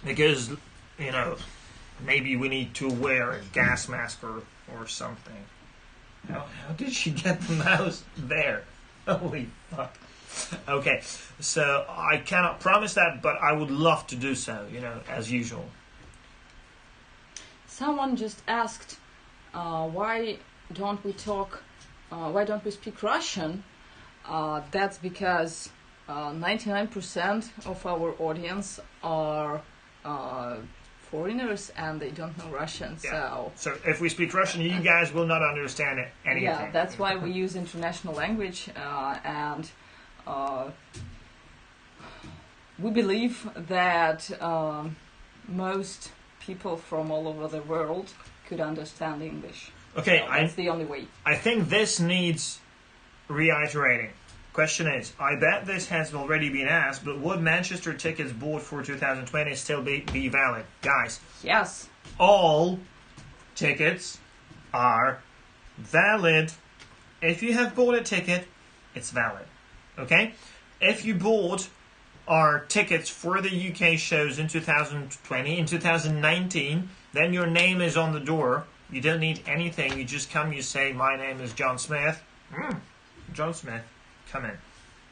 Speaker 1: Because, you know, maybe we need to wear a gas mask or something. How did she get the mouse there? Holy fuck. Okay, so I cannot promise that, but I would love to do so, you know, as usual.
Speaker 2: Someone just asked, why don't we speak Russian? That's because 99% of our audience are foreigners and they don't know Russian.
Speaker 1: Yeah. So if we speak Russian, you guys will not understand anything.
Speaker 2: Yeah, that's why we use international language, and we believe that most people from all over the world could understand English.
Speaker 1: Okay,
Speaker 2: so that's the only way.
Speaker 1: I think this needs reiterating. Question is, I bet this has already been asked, but would Manchester tickets bought for 2020 still be valid? Guys.
Speaker 2: Yes.
Speaker 1: All tickets are valid. If you have bought a ticket, it's valid. Okay? If you bought our tickets for the UK shows in 2020, in 2019, then your name is on the door. You don't need anything. You just come, you say, my name is John Smith. John Smith. Come in.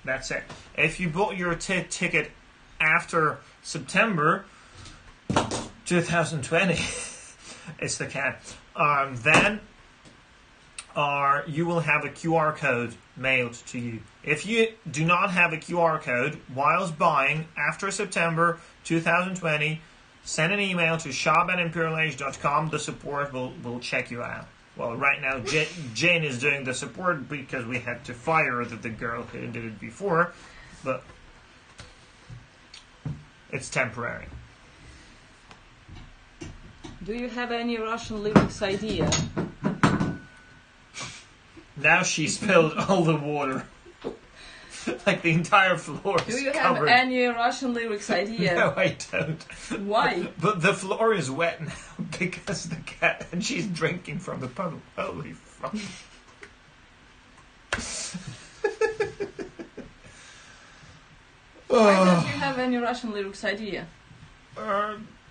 Speaker 1: That's it. If you bought your ticket after September 2020, it's the cat, then you will have a QR code mailed to you. If you do not have a QR code whilst buying after September 2020, send an email to shop@imperialage.com. The support will check you out. Well, right now, Jane is doing the support because we had to fire the girl who did it before, but it's temporary.
Speaker 2: Do you have any Russian lyrics idea?
Speaker 1: Now she spilled all the water. Like the entire floor is
Speaker 2: Do you
Speaker 1: covered.
Speaker 2: have any Russian lyrics idea?
Speaker 1: No, I don't.
Speaker 2: Why?
Speaker 1: But the floor is wet now because the cat, and she's drinking from the puddle. Holy fuck.
Speaker 2: Why don't you have any Russian lyrics idea?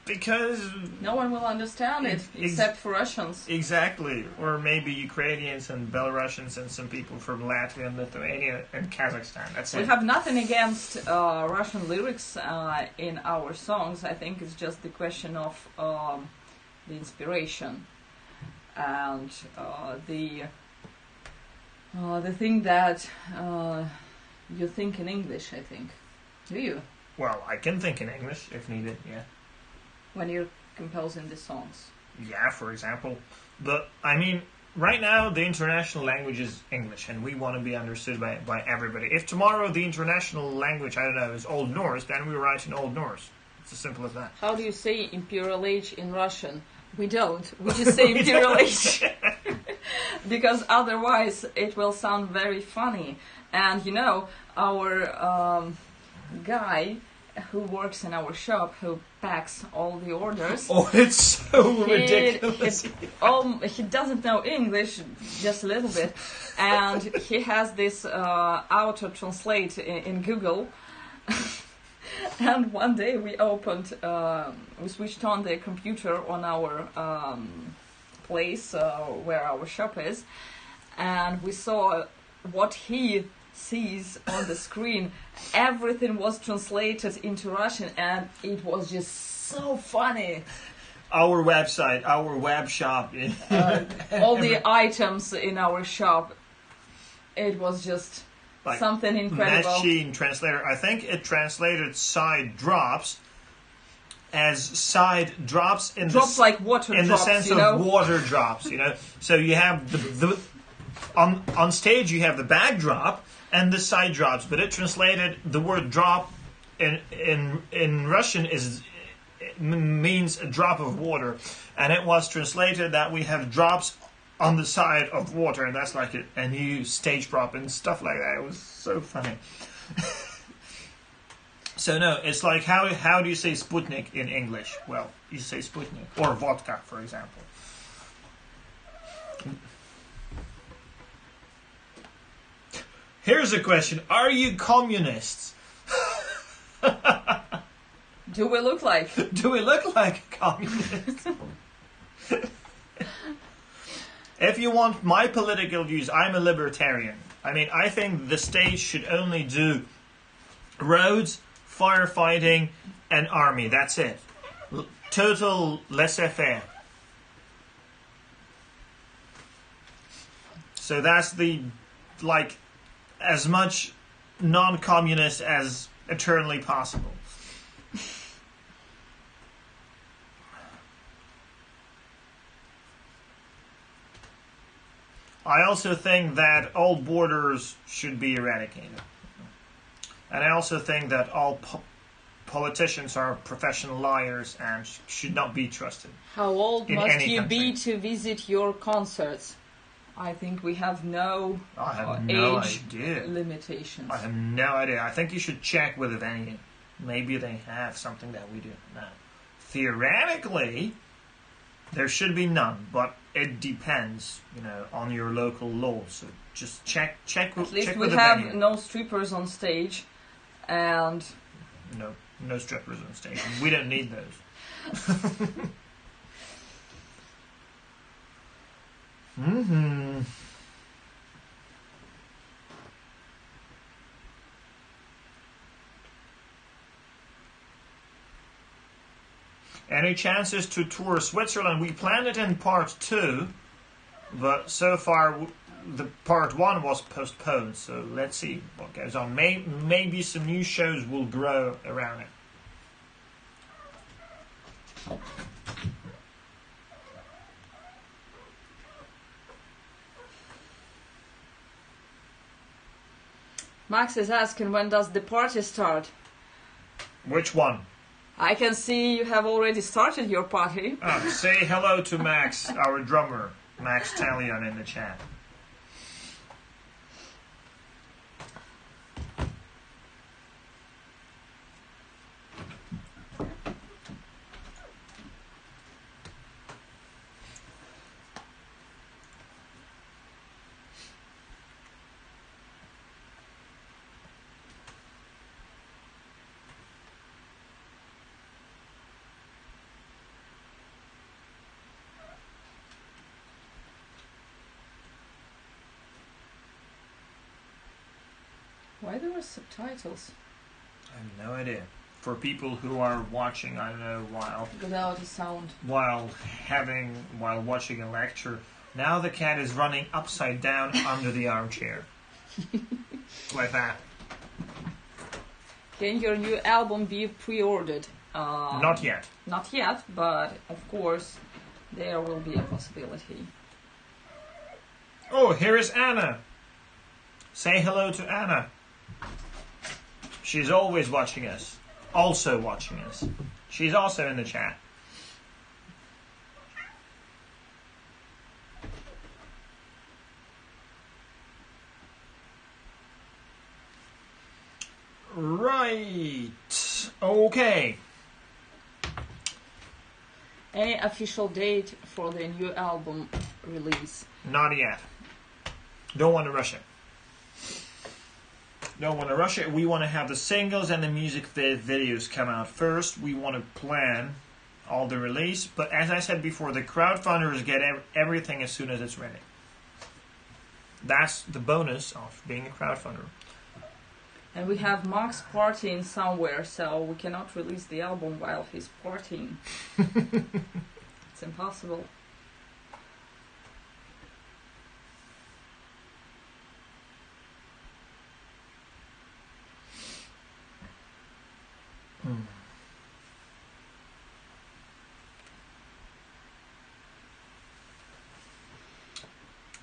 Speaker 1: Because
Speaker 2: no one will understand it except for Russians.
Speaker 1: Exactly. Or maybe Ukrainians and Belarusians and some people from Latvia and Lithuania and Kazakhstan. That's it.
Speaker 2: We have nothing against Russian lyrics in our songs. I think it's just the question of the inspiration and the thing that you think in English, I think. Do you?
Speaker 1: Well, I can think in English if needed, yeah.
Speaker 2: When you're composing the songs.
Speaker 1: Yeah, for example. But, I mean, right now the international language is English, and we want to be understood by everybody. If tomorrow the international language, I don't know, is Old Norse, then we write in Old Norse. It's as simple as that.
Speaker 2: How do you say Imperial Age in Russian? We don't. We just say Imperial Age. Because otherwise it will sound very funny. And, you know, our guy who works in our shop, who packs all the orders.
Speaker 1: Oh, it's so ridiculous.
Speaker 2: He doesn't know English, just a little bit. And he has this auto-translate in Google. And one day we switched on the computer on our place where our shop is. And we saw what he sees on the screen. Everything was translated into Russian, and it was just so funny.
Speaker 1: Our website, our web shop,
Speaker 2: all the items in our shop, it was just like something incredible.
Speaker 1: Machine translator. I think it translated side drops as side drops in
Speaker 2: drops like water
Speaker 1: in
Speaker 2: drops,
Speaker 1: the sense
Speaker 2: you know?
Speaker 1: of water drops. You know, so you have the on stage you have the backdrop and the side drops, but it translated the word drop in Russian means a drop of water, and it was translated that we have drops on the side of water, and that's like a new stage prop and stuff like that. It was so funny. So no, it's like how do you say Sputnik in English? Well, you say Sputnik or vodka, for example. Here's a question: are you communists?
Speaker 2: Do we look like?
Speaker 1: Do we look like communists? If you want my political views, I'm a libertarian. I mean, I think the state should only do roads, firefighting, and army. That's it. Total laissez-faire. So that's the, like, as much non-communist as eternally possible. I also think that all borders should be eradicated. And I also think that all politicians are professional liars and should not be trusted.
Speaker 2: How old must you
Speaker 1: country.
Speaker 2: be to visit your concerts? I think we have no age limitations.
Speaker 1: I have no idea. I think you should check with a venue. Maybe they have something that we do now. Theoretically, there should be none, but it depends, on your local law. So just check
Speaker 2: At least
Speaker 1: check
Speaker 2: we
Speaker 1: with
Speaker 2: have
Speaker 1: the venue.
Speaker 2: no strippers on stage, and
Speaker 1: No strippers on stage. We don't need those. Any chances to tour Switzerland? We planned it in part 2, but so far the part 1 was postponed. So let's see what goes on. Maybe some new shows will grow around it.
Speaker 2: Max is asking, when does the party start?
Speaker 1: Which one?
Speaker 2: I can see you have already started your party.
Speaker 1: Say hello to Max, our drummer, Max Talion, in the chat.
Speaker 2: Why there were subtitles?
Speaker 1: I have no idea. For people who are watching, I don't know,
Speaker 2: without a sound.
Speaker 1: While watching a lecture, now the cat is running upside down under the armchair. Like that.
Speaker 2: Can your new album be pre-ordered?
Speaker 1: Not yet.
Speaker 2: Not yet, but of course there will be a possibility.
Speaker 1: Oh, here is Anna. Say hello to Anna. She's always watching us. Also watching us. She's also in the chat. Right. Okay.
Speaker 2: Any official date for the new album release?
Speaker 1: Not yet. Don't want to rush it. Don't want to rush it. We want to have the singles and the music videos come out first. We want to plan all the release. But as I said before, the crowdfunders get everything as soon as it's ready. That's the bonus of being a crowdfunder.
Speaker 2: And we have Max partying somewhere, so we cannot release the album while he's partying. It's impossible.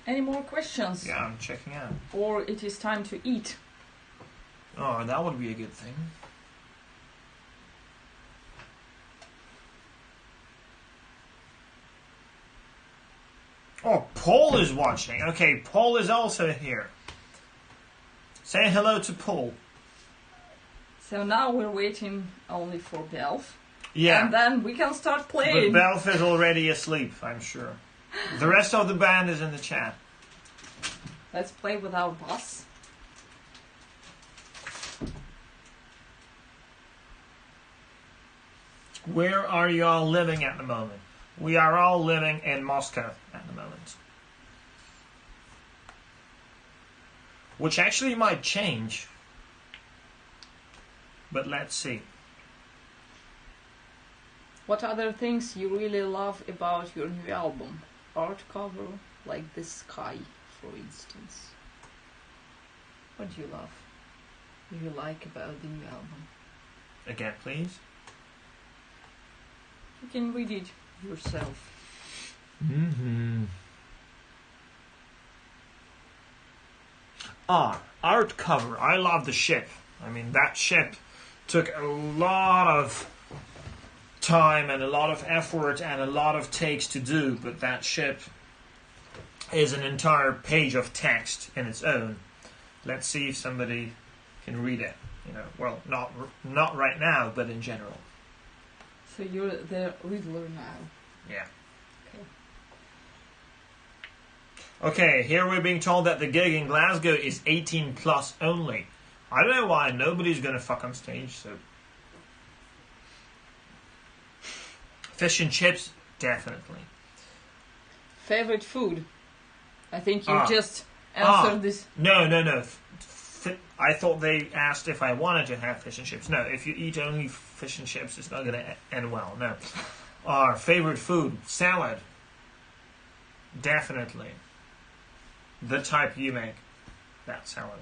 Speaker 2: Any more questions?
Speaker 1: Yeah, I'm checking out.
Speaker 2: Or it is time to eat.
Speaker 1: Oh, that would be a good thing. Oh, Paul is watching. Okay, Paul is also here. Say hello to Paul.
Speaker 2: So now we're waiting only for Belf.
Speaker 1: Yeah.
Speaker 2: And then we can start playing.
Speaker 1: But Belf is already asleep, I'm sure. The rest of the band is in the chat.
Speaker 2: Let's play with our boss.
Speaker 1: Where are you all living at the moment? We are all living in Moscow at the moment. Which actually might change. But let's see.
Speaker 2: What other things you really love about your new album? Art cover, like the sky, for instance. What do you love? What do you like about the new album?
Speaker 1: Again, please.
Speaker 2: You can read it yourself.
Speaker 1: Art cover. I love the ship. I mean, that ship took a lot of time and a lot of effort and a lot of takes to do, but that ship is an entire page of text in its own. Let's see if somebody can read it. Well, not right now, but in general.
Speaker 2: So you're the Riddler now.
Speaker 1: Yeah. Okay, here we're being told that the gig in Glasgow is 18 plus only. I don't know why nobody's gonna fuck on stage, so... Fish and chips, definitely.
Speaker 2: Favorite food? I think you just answered this.
Speaker 1: No. I thought they asked if I wanted to have fish and chips. No, if you eat only fish and chips, it's not gonna end well, no. Our favorite food, salad. Definitely. The type you make, that salad.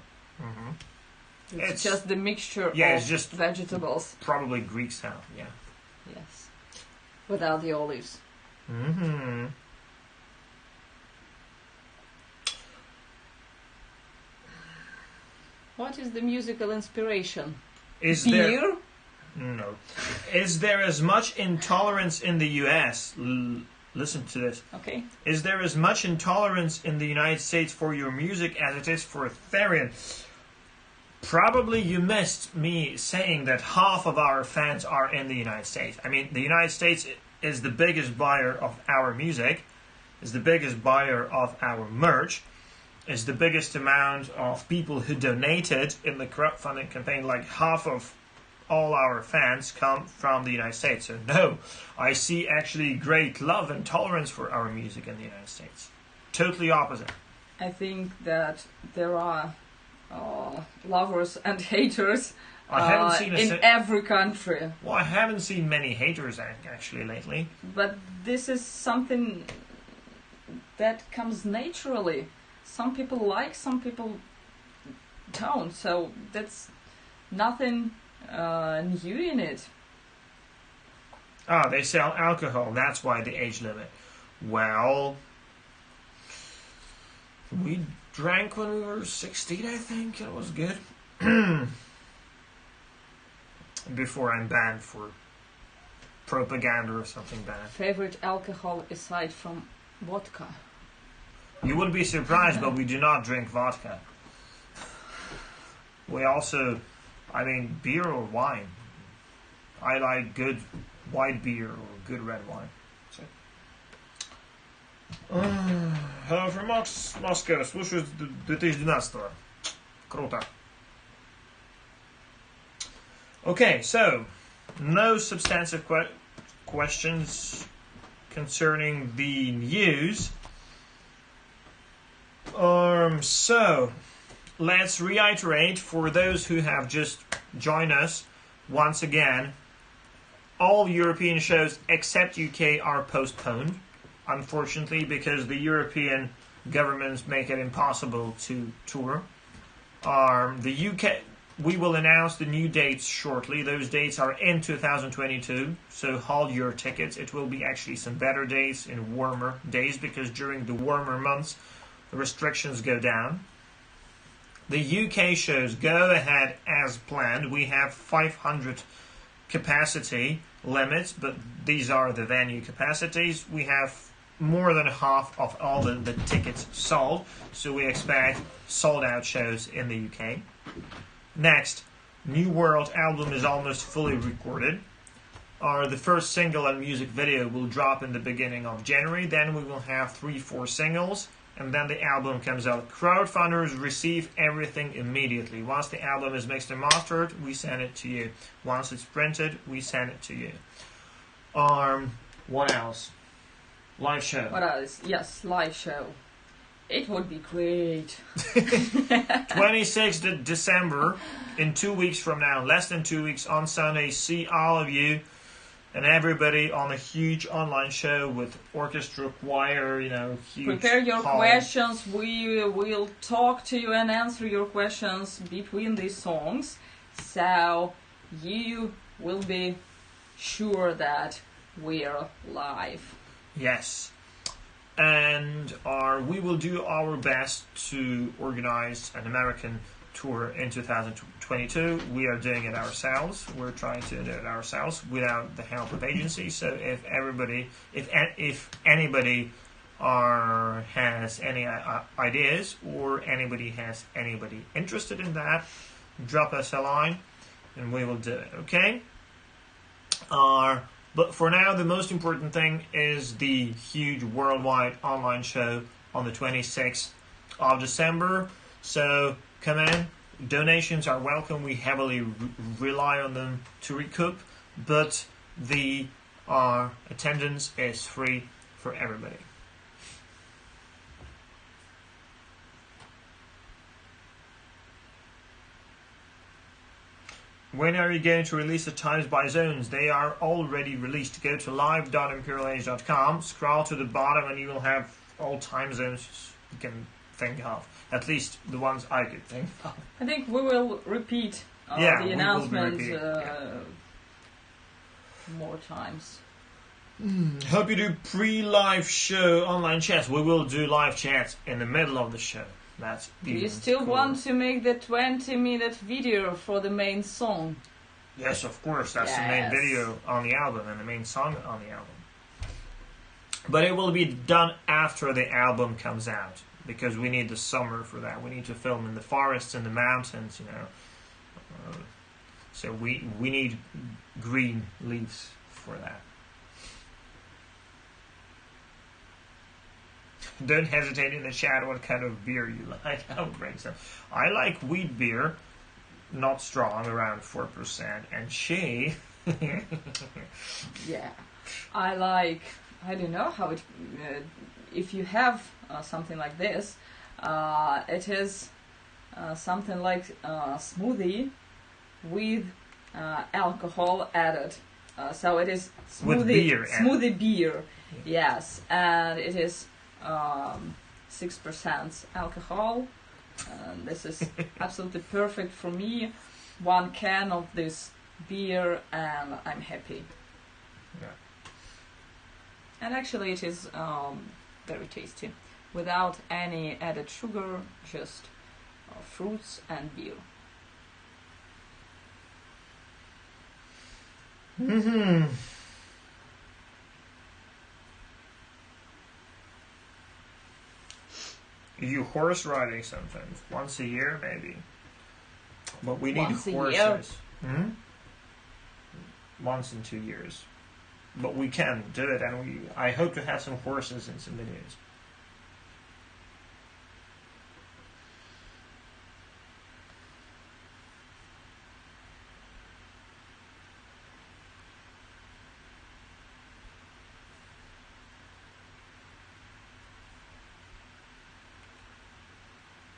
Speaker 2: It's just the mixture of
Speaker 1: it's just
Speaker 2: vegetables.
Speaker 1: Probably Greek salad, yeah.
Speaker 2: Yes. Without the olives. What is the musical inspiration? Beer?
Speaker 1: No. Is there as much intolerance in the US? Listen to this.
Speaker 2: Okay.
Speaker 1: Is there as much intolerance in the United States for your music as it is for Therian? Probably you missed me saying that half of our fans are in the United States. I mean, the United States is the biggest buyer of our music, is the biggest buyer of our merch, is the biggest amount of people who donated in the crowdfunding campaign. Like half of all our fans come from the United States. So no, I see actually great love and tolerance for our music in the United States. Totally opposite.
Speaker 2: I think that there are lovers and haters in every country.
Speaker 1: Well, I haven't seen many haters actually lately.
Speaker 2: But this is something that comes naturally. Some people like, some people don't. So that's nothing new in it.
Speaker 1: They sell alcohol. That's why the age limit. Well, we drank when we were 16, I think. It was good. Before I'm banned for propaganda or something bad.
Speaker 2: Favorite alcohol aside from vodka?
Speaker 1: You would be surprised, but we do not drink vodka. We also, beer or wine. I like good white beer or good red wine. So. Hello from Moscow. Слушаю с 2012. Круто. Okay, so no substantive questions concerning the news. So let's reiterate for those who have just joined us once again. All European shows except UK are postponed, unfortunately, because the European governments make it impossible to tour. The UK, we will announce the new dates shortly. Those dates are in 2022, so hold your tickets. It will be actually some better days in warmer days, because during the warmer months, the restrictions go down. The UK shows go ahead as planned. We have 500 capacity limits, but these are the venue capacities. We have more than half of all the tickets sold, so we expect sold out shows in the UK. Next, New World album is almost fully recorded. The first single and music video will drop in the beginning of January. Then we will have 3-4 singles, and then the album comes out. Crowdfunders receive everything immediately. Once the album is mixed and mastered, we send it to you. Once it's printed, we send it to you. What else? Live show.
Speaker 2: What else? Yes, live show. It would be great.
Speaker 1: 26th of December, in 2 weeks from now, less than 2 weeks, on Sunday. See all of you and everybody on a huge online show with orchestra, choir, huge.
Speaker 2: Prepare your
Speaker 1: hall.
Speaker 2: questions. We will talk to you and answer your questions between these songs. So you will be sure that we're live.
Speaker 1: Yes. And we will do our best to organize an American tour in 2022. We are doing it ourselves. We're trying to do it ourselves without the help of agencies. So if anybody has any ideas, or anybody has anybody interested in that, drop us a line and we will do it. Okay? But for now, the most important thing is the huge worldwide online show on the 26th of December. So come in. Donations are welcome. We heavily rely on them to recoup, but the attendance is free for everybody. When are you going to release the times by zones? They are already released. Go to live.imperialage.com, scroll to the bottom, and you will have all time zones you can think of. At least the ones I could think of.
Speaker 2: I think we will repeat the announcement more times.
Speaker 1: Hope you do pre-live show online chats. We will do live chats in the middle of the show.
Speaker 2: Do you still want to make the 20-minute video for the main song?
Speaker 1: Yes, of course. That's the main video on the album and the main song on the album. But it will be done after the album comes out, because we need the summer for that. We need to film in the forests and the mountains, so we need green leaves for that. Don't hesitate in the chat what kind of beer you like. I will bring some. I like wheat beer, not strong, around 4%. And she...
Speaker 2: Yeah. I don't know how it... if you have something like this, it is something like smoothie with alcohol added. So it is smoothie beer. Yes, and it is 6% alcohol. This is absolutely perfect for me. 1 can of this beer and I'm happy.
Speaker 1: Yeah.
Speaker 2: And actually it is very tasty, without any added sugar, just fruits and beer.
Speaker 1: Mm-hmm. You horse riding sometimes, once a year maybe. But we need horses. Hmm? Once in 2 years. But we can do it, and I hope to have some horses in some videos.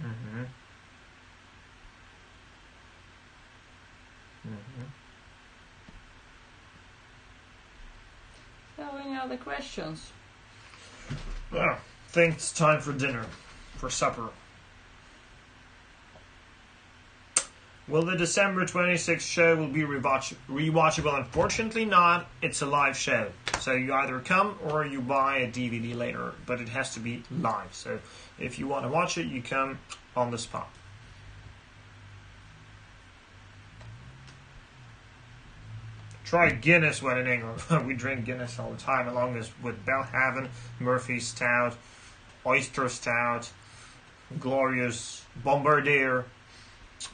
Speaker 1: Mm-hmm. Mm-hmm.
Speaker 2: So, any other questions?
Speaker 1: Well, I think it's time for dinner, for supper. Well, the December 26th show will be rewatchable. Unfortunately not. It's a live show. So you either come or you buy a DVD later. But it has to be live. So if you want to watch it, you come on the spot. Try Guinness when in England. We drink Guinness all the time, along with Belhaven, Murphy's Stout, Oyster Stout, Glorious Bombardier.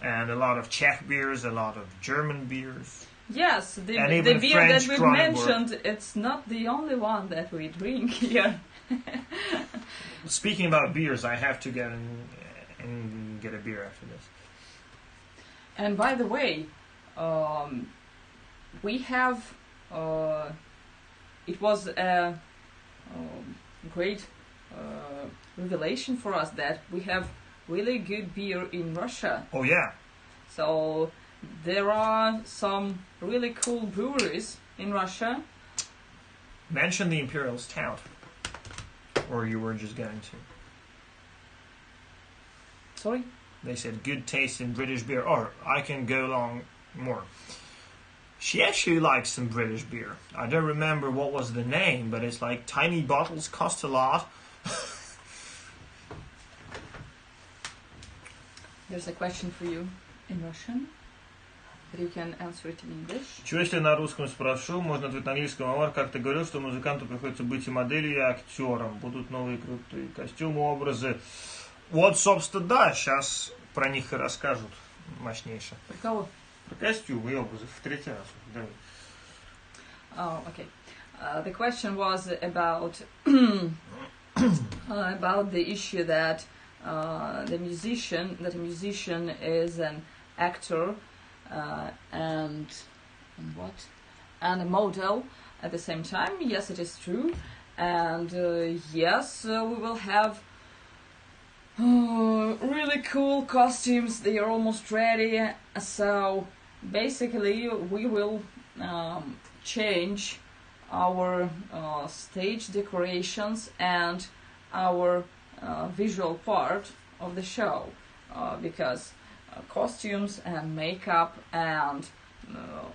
Speaker 1: And a lot of Czech beers, a lot of German beers.
Speaker 2: Yes, the
Speaker 1: even
Speaker 2: beer
Speaker 1: French
Speaker 2: that we mentioned, it's not the only one that we drink here.
Speaker 1: Speaking about beers, I have to get and get a beer after this.
Speaker 2: And by the way, we have. It was a great revelation for us that we have really good beer in Russia.
Speaker 1: Oh yeah.
Speaker 2: So there are some really cool breweries in Russia.
Speaker 1: Mention the Imperial Stout. Or you were just going to.
Speaker 2: Sorry?
Speaker 1: They said good taste in British beer. Or I can go along more. She actually likes some British beer. I don't remember what was the name, but it's like tiny bottles cost a lot.
Speaker 2: There's a question for you in Russian. But you can answer it in English.
Speaker 1: Чего если на русском спрошу, можно ответить на английском. Авар как-то говорил, что музыканту приходится быть и моделью, и актером. Будут новые крутые костюмы, образы. Вот, собственно, да, сейчас про них и расскажут мощнейше.
Speaker 2: Про кого?
Speaker 1: Про костюмы и образы. В третий раз. Давай.
Speaker 2: Oh, okay. The question was about about the issue that a musician is an actor and what? And a model at the same time. Yes, it is true. And yes, we will have really cool costumes. They are almost ready. So basically, we will change our stage decorations and our visual part of the show because costumes and makeup and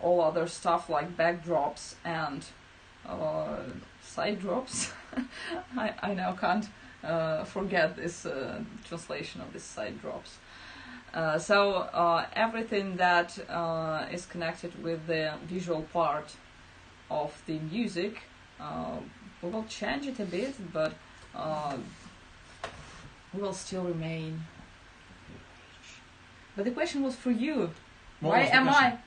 Speaker 2: all other stuff like backdrops and side drops. I now can't forget this translation of this side drops. So everything that is connected with the visual part of the music, we will change it a bit, but we will still remain. But the question was for you. Why am I?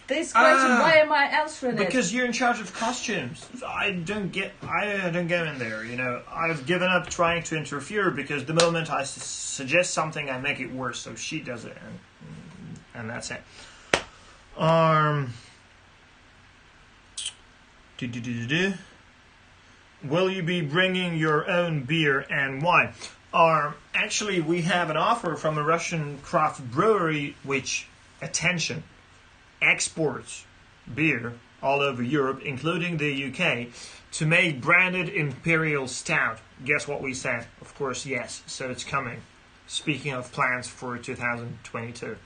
Speaker 2: This question. Why am I answering it?
Speaker 1: Because you're in charge of costumes. I don't get in there. You know, I've given up trying to interfere because the moment I suggest something, I make it worse. So she does it, and that's it. Will you be bringing your own beer and wine? Actually, we have an offer from a Russian craft brewery which, attention, exports beer all over Europe, including the UK, to make branded Imperial Stout. Guess what we said? Of course, yes. So it's coming. Speaking of plans for 2022.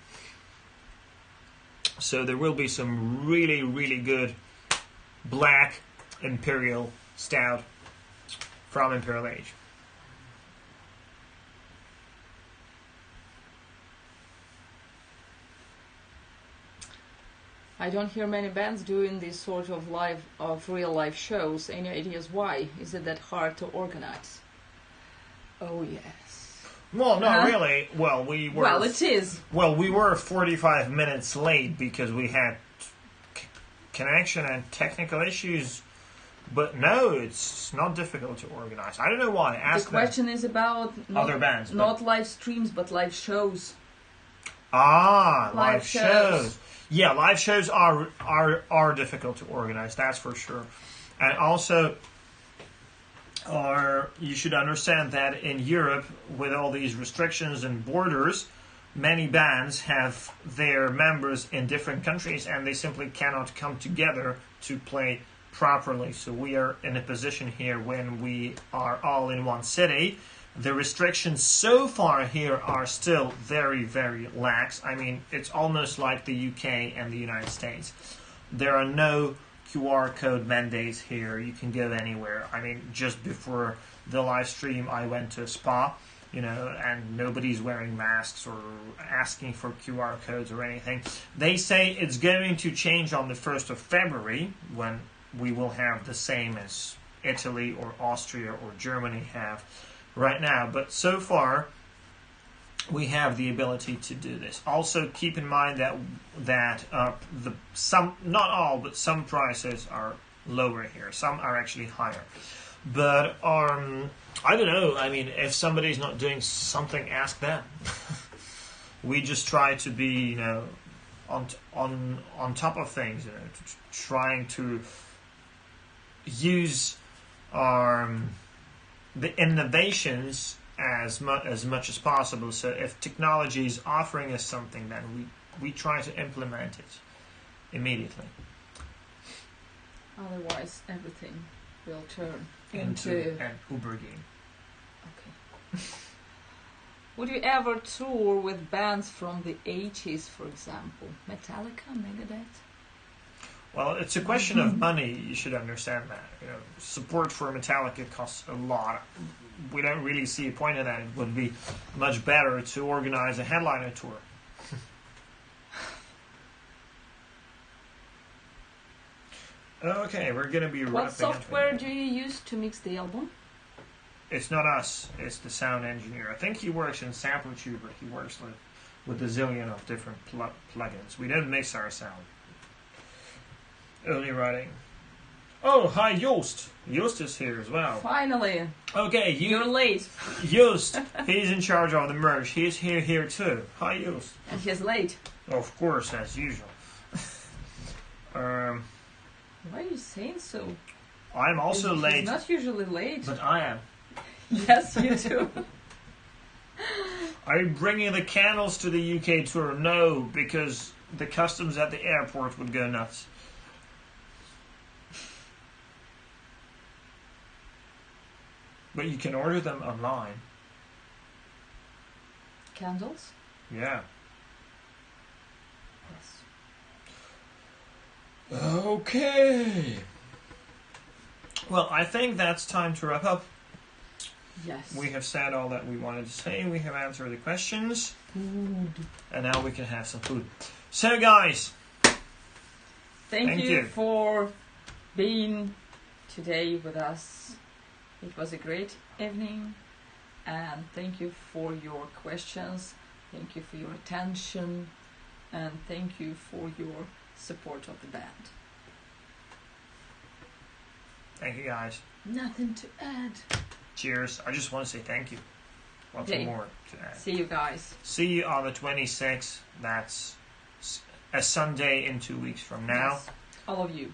Speaker 1: So there will be some really, really good black Imperial Stout from Imperial Age.
Speaker 2: I don't hear many bands doing these sort of real life shows. Any ideas why? Is it that hard to organize? Oh yes.
Speaker 1: Well, not really. Well, we were.
Speaker 2: Well, it is.
Speaker 1: Well, we were 45 minutes late because we had connection and technical issues. But no, it's not difficult to organize. I don't know why.
Speaker 2: The question is about
Speaker 1: other bands,
Speaker 2: not live streams, but live shows.
Speaker 1: Live shows. Yeah, live shows are difficult to organize. That's for sure. And also, you should understand that in Europe, with all these restrictions and borders, many bands have their members in different countries, and they simply cannot come together to play properly. So we are in a position here when we are all in one city. The restrictions so far here are still very, very lax. I mean, it's almost like the UK and the United States. There are no QR code mandates here. You can go anywhere. I mean, just before the live stream, I went to a spa, and nobody's wearing masks or asking for QR codes or anything. They say it's going to change on the 1st of February when we will have the same as Italy or Austria or Germany have right now. But so far, we have the ability to do this. Also, keep in mind that not all, but some prices are lower here. Some are actually higher. But I don't know. I mean, if somebody's not doing something, ask them. We just try to be, on top of things. Trying to use the innovations as much as possible. So if technology is offering us something, then we try to implement it immediately.
Speaker 2: Otherwise, everything will turn
Speaker 1: into an Uber game.
Speaker 2: Okay. Would you ever tour with bands from the 80s, for example? Metallica, Megadeth?
Speaker 1: Well, it's a question of money. You should understand that. Support for Metallica costs a lot. We don't really see a point in that. It would be much better to organize a headliner tour. Okay, we're going to be wrapping up.
Speaker 2: What software do you use to mix the album?
Speaker 1: It's not us. It's the sound engineer. I think he works in SampleTube, but he works with a zillion of different plugins. We don't mix our sound. Only writing. Oh, hi, Joost. Joost is here as well.
Speaker 2: Finally.
Speaker 1: Okay,
Speaker 2: you're late.
Speaker 1: Joost, he's in charge of the merch. He's here too. Hi, Joost.
Speaker 2: And he's late.
Speaker 1: Of course, as usual.
Speaker 2: Why are you saying so?
Speaker 1: I'm also late.
Speaker 2: He's not usually late.
Speaker 1: But I am.
Speaker 2: Yes, you do.
Speaker 1: Are you bringing the candles to the UK tour? No, because the customs at the airport would go nuts. But you can order them online.
Speaker 2: Candles?
Speaker 1: Yeah.
Speaker 2: Yes.
Speaker 1: Okay. Well, I think that's time to wrap up.
Speaker 2: Yes.
Speaker 1: We have said all that we wanted to say. We have answered the questions.
Speaker 2: Food.
Speaker 1: And now we can have some food. So, guys.
Speaker 2: Thank you for being today with us. It was a great evening. And thank you for your questions. Thank you for your attention. And thank you for your support of the band.
Speaker 1: Thank you, guys.
Speaker 2: Nothing to add.
Speaker 1: Cheers. I just want to say thank you. Once more to add.
Speaker 2: See you guys.
Speaker 1: See you on the 26th. That's a Sunday in 2 weeks from now.
Speaker 2: Yes. All of you.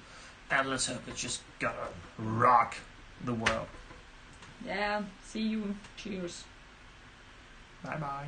Speaker 1: And let's hope it's just gonna rock the world.
Speaker 2: Yeah. See you. Cheers.
Speaker 1: Bye-bye.